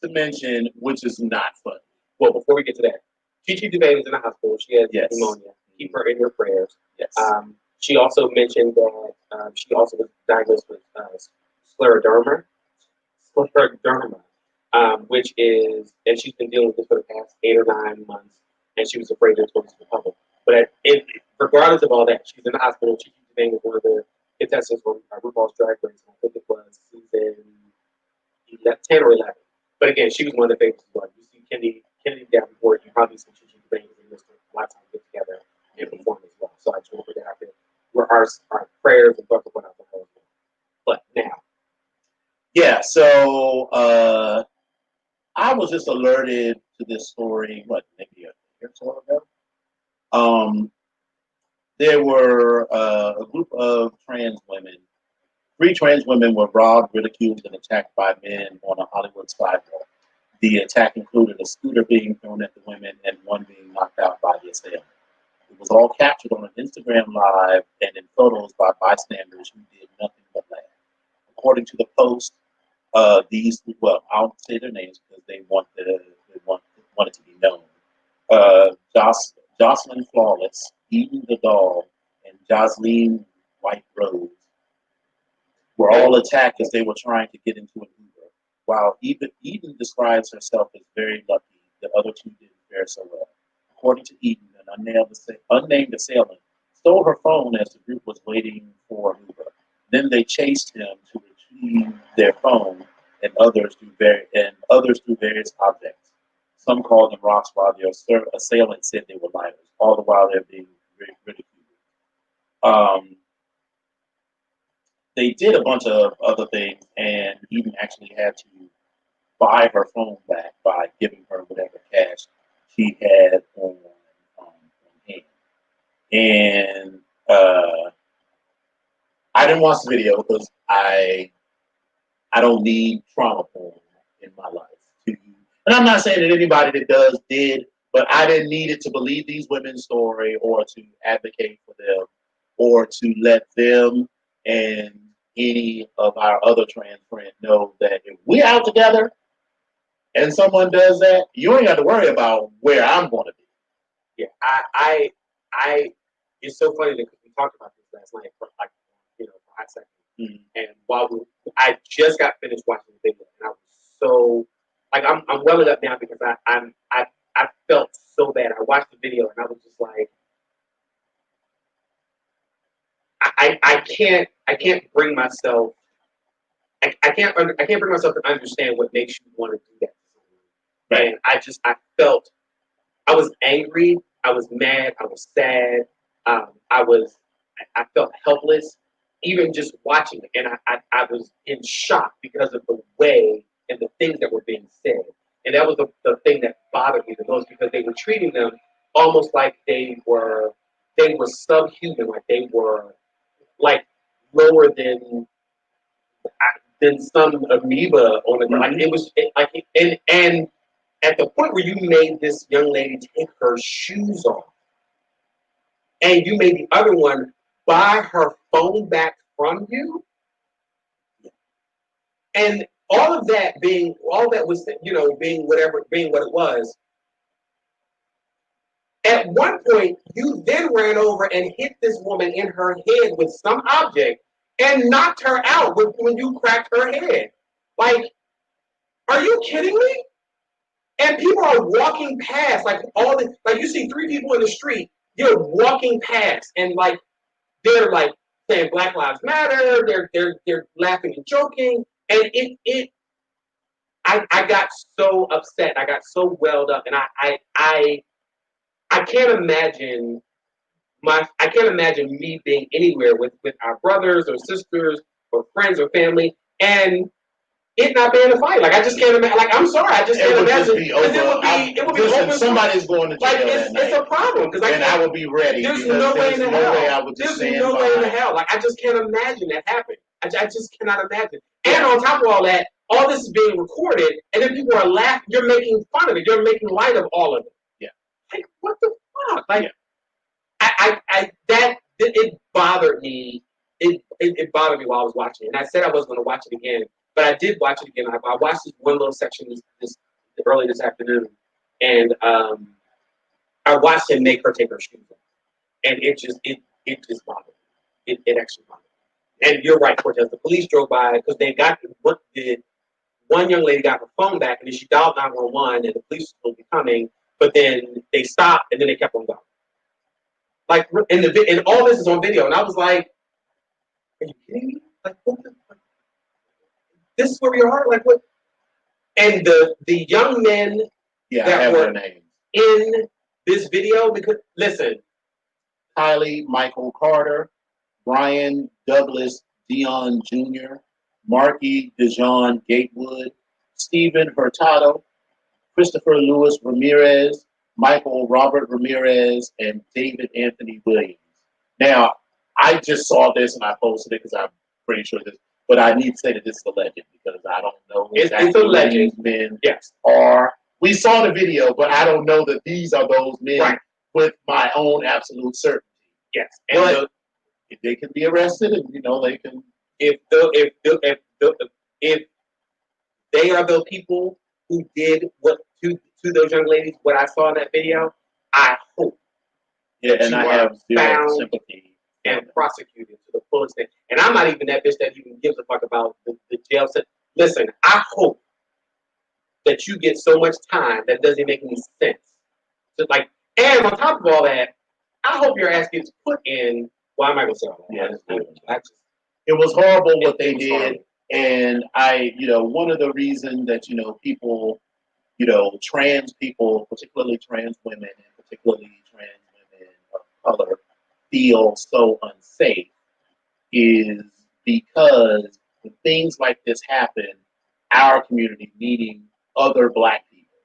to mention, which is not funny. Well, before we get to that, Gigi Dubé is in the hospital. She has pneumonia. Keep her in your prayers. Yes. She also mentioned that she also was diagnosed with scleroderma, which is, and she's been dealing with this for the past 8 or 9 months, and she was afraid to expose to the public. But regardless of all that, she's in the hospital. Gigi Dubé was one of the contestants from RuPaul's Drag Race. I think it was season 10 or 11. But again, she was one of the favorites as well. You see Kennedy Davenport, you probably see Gigi Dubé and Mr. A lot of times get together and perform as well. So I just want to put that out there. Where our prayers and thoughts are put out there as well. But now. Yeah, so I was just alerted to this story, maybe a year or so ago. There were a group of trans women. 3 trans women were robbed, ridiculed, and attacked by men on a Hollywood sidewalk. The attack included a scooter being thrown at the women and one being knocked out by the assailant. It was all captured on an Instagram Live and in photos by bystanders who did nothing but laugh. According to the post, I won't say their names because they wanted to be known. Jocelyn Flawless, Eden the Doll, and Jocelyn White Rose were all attacked as they were trying to get into an Uber. While Eden describes herself as very lucky, the other 2 didn't fare so well. According to Eden, an unnamed assailant stole her phone as the group was waiting for an Uber. Then they chased him to retrieve their phone and others through various objects. Some called them rocks, while the assailant said they were lighters. All the while they're being ridiculed. They did a bunch of other things, and Eden actually had to buy her phone back by giving her whatever cash she had on hand. And haven't watched the video because I don't need trauma porn in my life. And I'm not saying that anybody that does did, but I didn't need it to believe these women's story or to advocate for them or to let them and any of our other trans friends know that if we out together and someone does that, you ain't got to worry about where I'm going to be. Yeah, it's so funny because we talked about this last night for like, for a hot second. Mm-hmm. And I just got finished watching the video, and I was so like, I'm welling up now because I felt so bad. I watched the video and I was just like, I can't bring myself. I can't bring myself to understand what makes you want to do that. Right. And I felt, I was angry, I was mad, I was sad, I felt helpless, even just watching it, and I was in shock because of the way and the things that were being said, and that was the thing that bothered me the most because they were treating them almost like they were subhuman, like they were like lower than some amoeba on the ground. Like it was and at the point where you made this young lady take her shoes off, and you made the other one buy her phone back from you, and all of that was, being what it was. At one point, you then ran over and hit this woman in her head with some object and knocked her out when you cracked her head. Like, are you kidding me? And people are walking past, like you see 3 people in the street, you're walking past, and like they're like saying Black Lives Matter, they're laughing and joking, and I got so upset, I got so welled up, and I can't imagine me being anywhere with our brothers or sisters or friends or family and it not being a fight. Like I just can't imagine. Like I'm sorry, I just can't imagine. It would be open. Somebody's going to jail that night. It's a problem because I would be ready. There's no way in hell. There's no way in hell. Like I just can't imagine that happening. I just cannot imagine. And on top of all that, all this is being recorded, and then people are laughing. You're making fun of it. You're making light of all of it. Yeah. Like what the fuck? Like it bothered me. It bothered me while I was watching it, and I said I was going to watch it again. But I did watch it again. I watched this one little section early this afternoon, and I watched him make her take her shoes off, and it just bothered me. It actually bothered me. And you're right, Cortez. The police drove by because they one young lady got her phone back, and then she dialed 911, and the police will be coming. But then they stopped, and then they kept on going. Like, and all this is on video, and I was like, "Are you kidding me? Like, what the fuck? This is where we are, like what?" And the young men that were in this video, because listen, Kylie Michael Carter, Brian Douglas Dion Jr., Marky Dejon Gatewood, Stephen Hurtado, Christopher Lewis Ramirez, Michael Robert Ramirez, and David Anthony Williams. Now, I just saw this and I posted it because I'm pretty sure this. But I need to say that this is a legend because I don't know exactly it's a legend. These men are. We saw the video, but I don't know that these are those men with my own absolute certainty. Yes, but if they can be arrested, and they can. If they are the people who did what to those young ladies, what I saw in that video, I hope. Yeah, and I have zero sympathy. And prosecuted to the fullest extent. And I'm not even that bitch that even gives a fuck about the jail sentence. Listen, I hope that you get so much time that doesn't make any sense. So and on top of all that, I hope your ass gets put in. Why am I going to say all that? Yeah, it was horrible what they did. Horrible. And one of the reasons that, people, trans people, particularly trans women and particularly trans women of color, feel so unsafe is because when things like this happen, our community, meaning other Black people,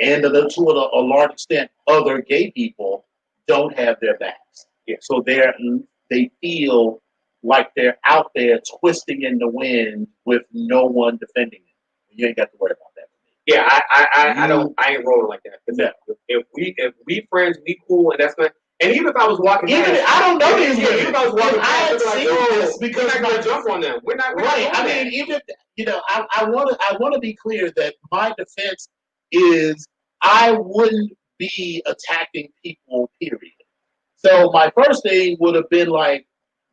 and to a large extent, other gay people, don't have their backs. Yeah. So they feel like they're out there twisting in the wind with no one defending them. You ain't got to worry about that. Yeah, I ain't rolling like that. No. If we friends, we cool, and that's not. And even if I was walking, I don't know these women. Even if I was walking, I had seen this because we're not gonna jump on them. We're not right. I mean, even I want to be clear that my defense is I wouldn't be attacking people. Period. So my first thing would have been like,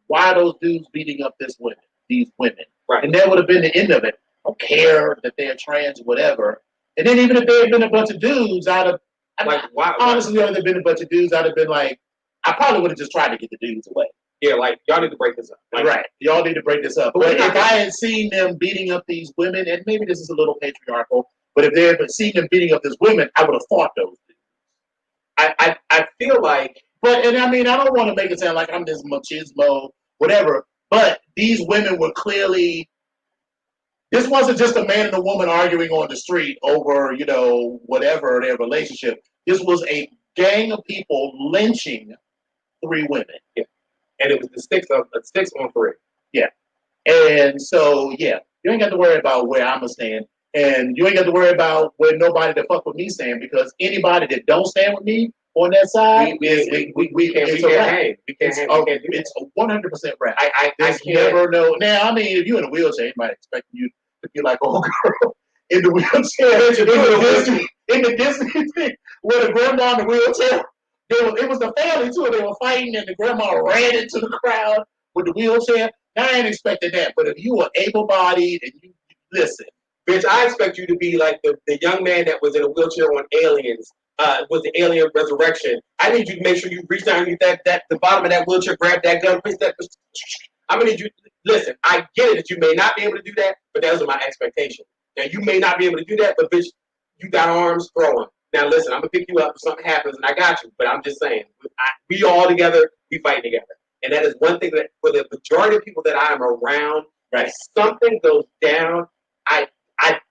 why are those dudes beating up these women? Right. And that would have been the end of it. I don't care that they're trans or whatever. And then even if there had been a bunch of dudes, honestly, if there had been a bunch of dudes, I'd have been like, I probably would have just tried to get the dudes away. Yeah, like, y'all need to break this up. Like, right. Y'all need to break this up. But if I had seen them beating up these women, and maybe this is a little patriarchal, but if they had seen them beating up these women, I would have fought those dudes. I feel like, and I mean, I don't want to make it sound like I'm this machismo, whatever, but these women were clearly, this wasn't just a man and a woman arguing on the street over, whatever their relationship. This was a gang of people lynching 3 women. Yeah. And it was the six on 3. Yeah. And so, yeah, you ain't got to worry about where I'm going to stand. And you ain't got to worry about where nobody that fuck with me stand, because anybody that don't stand with me on that side, we can't hang. It's a 100% rap. I never know. Now, I mean, if you're in a wheelchair, anybody expecting you to be like, oh, girl, in the wheelchair, in the Disney thing, where the grandma in the wheelchair, it was the family too. They were fighting, and the grandma ran into the crowd with the wheelchair. Now, I ain't expecting that. But if you are able-bodied and you listen, bitch, I expect you to be like the young man that was in a wheelchair on Aliens, was the Alien Resurrection. I need you to make sure you reach down underneath the bottom of that wheelchair, grab that gun, push that. I'm gonna need you. Listen, I get it that you may not be able to do that, but that was my expectation. Now you may not be able to do that, but bitch, you got arms, throw them. Now listen, I'm gonna pick you up if something happens, and I got you. But I'm just saying, we all together, we fight together, and that is one thing that for the majority of people that I am around, right, if something goes down, I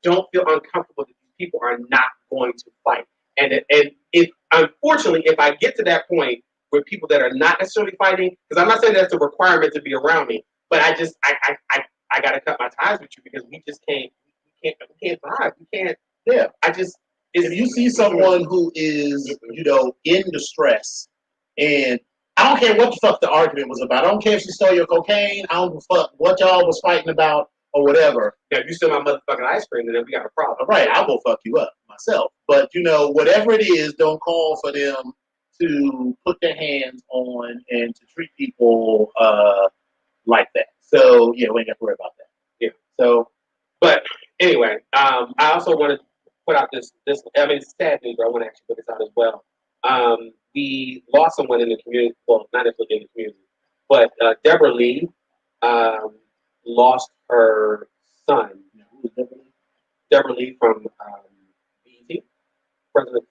don't feel uncomfortable that these people are not going to fight. And if unfortunately, if I get to that point where people that are not necessarily fighting, because I'm not saying that's a requirement to be around me, but I got to cut my ties with you, because we just can't vibe. We can't. Yeah. If you see someone who is, in distress, and I don't care what the fuck the argument was about. I don't care if she stole your cocaine. I don't give a fuck what y'all was fighting about or whatever. Now, if you steal my motherfucking ice cream, then we got a problem. Right, I will fuck you up myself. But, whatever it is, don't call for them to put their hands on and to treat people like that. So, yeah, we ain't got to worry about that. Yeah. So, but anyway, I also want to put out this. I mean, it's sad news, but I want to actually put this out as well. We lost someone in the community. Well, not necessarily in the community, but Deborah Lee lost her son. Deborah Lee from BET, president of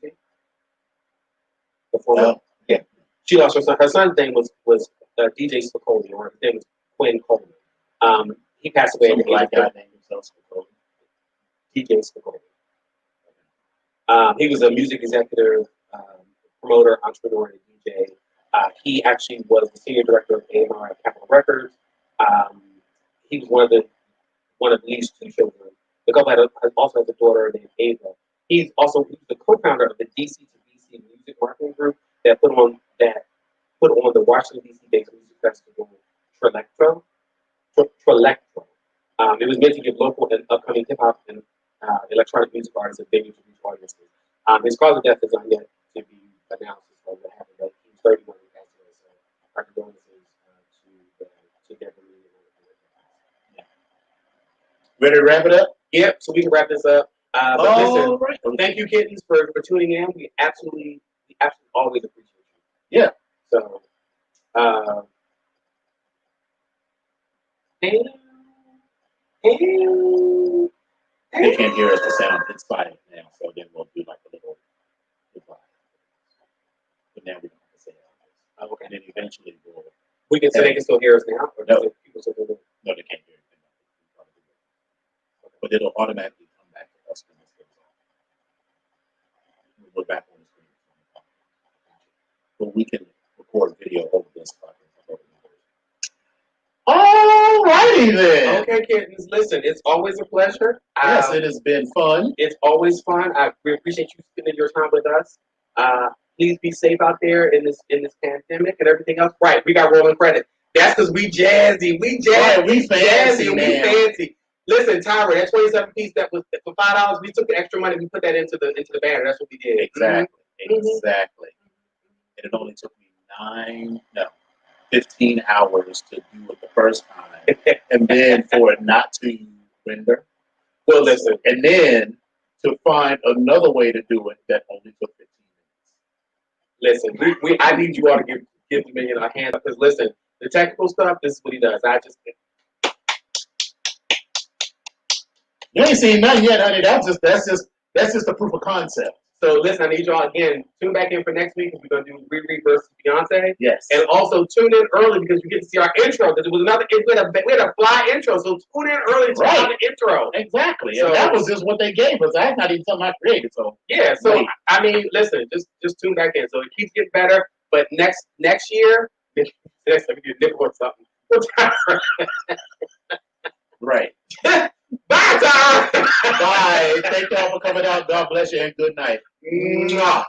BET. The former, yeah. She lost her son. Her son's name was DJ Spicoli, or his name was Quinn Coleman. He passed away. Some black guy named himself Spicoli. DJ Spicoli. He was a music executive, promoter, entrepreneur, and DJ. He actually was the senior director of A&R at Capitol Records. He was one of at least 2 children. The couple also has a daughter named Ava. He's the co-founder of the DC to BC music marketing group that put on the Washington DC-based music festival Trelectro. It was meant to give local and upcoming hip hop and electronic music artists a venue to reach audiences. His cause of death is not yet to be announced as far as what happened, but he was 31 when he passed away. So our condolences to Deborah Lee. Ready to wrap it up? Yep, so we can wrap this up. But listen, right. Thank you, kittens, for tuning in. We absolutely always appreciate you. Yeah. So, they can't hear us. The sound it's silent now, so then we'll do like a little goodbye. But now we don't have to say all this. Okay. And then eventually we can say they can still hear us now. Or no, people still hear us? No, they can't hear anything. But it'll automatically come back to us when this goes on. We'll look back on the screen. But we can record video over this podcast. All righty then. Okay, kittens. Listen, it's always a pleasure. Yes, it has been fun. It's always fun. We appreciate you spending your time with us. Please be safe out there in this pandemic and everything else. Right, we got rolling credit. That's because we jazzy. We jazzy. Right, we fancy, We fancy. Listen, Tyra, that 27 piece that was for $5, we took the extra money, we put that into the banner. That's what we did. Exactly. Mm-hmm. Exactly. And it only took me 15 hours to do it the first time. And then for it not to render. Well, listen. And then to find another way to do it that only took 15 minutes. Listen, I need you all to give the million a hand up because listen, the technical stuff, this is what he does. You ain't seen nothing yet, honey. That's just the proof of concept. So listen, I need y'all again. Tune back in for next week because we're gonna do Riri versus Beyonce. Yes. And also tune in early because you get to see our intro. Because it was we had a fly intro, so tune in early to see the intro. Exactly. So, and that was just what they gave us. That's not even something I created. So yeah. So I mean, listen, just tune back in. So it keeps getting better. But next year, let me get a nipple or something. Right. Bye, Tyra. Bye. Thank y'all for coming out. God bless you and good night. Mwah.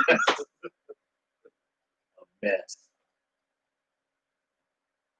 A mess.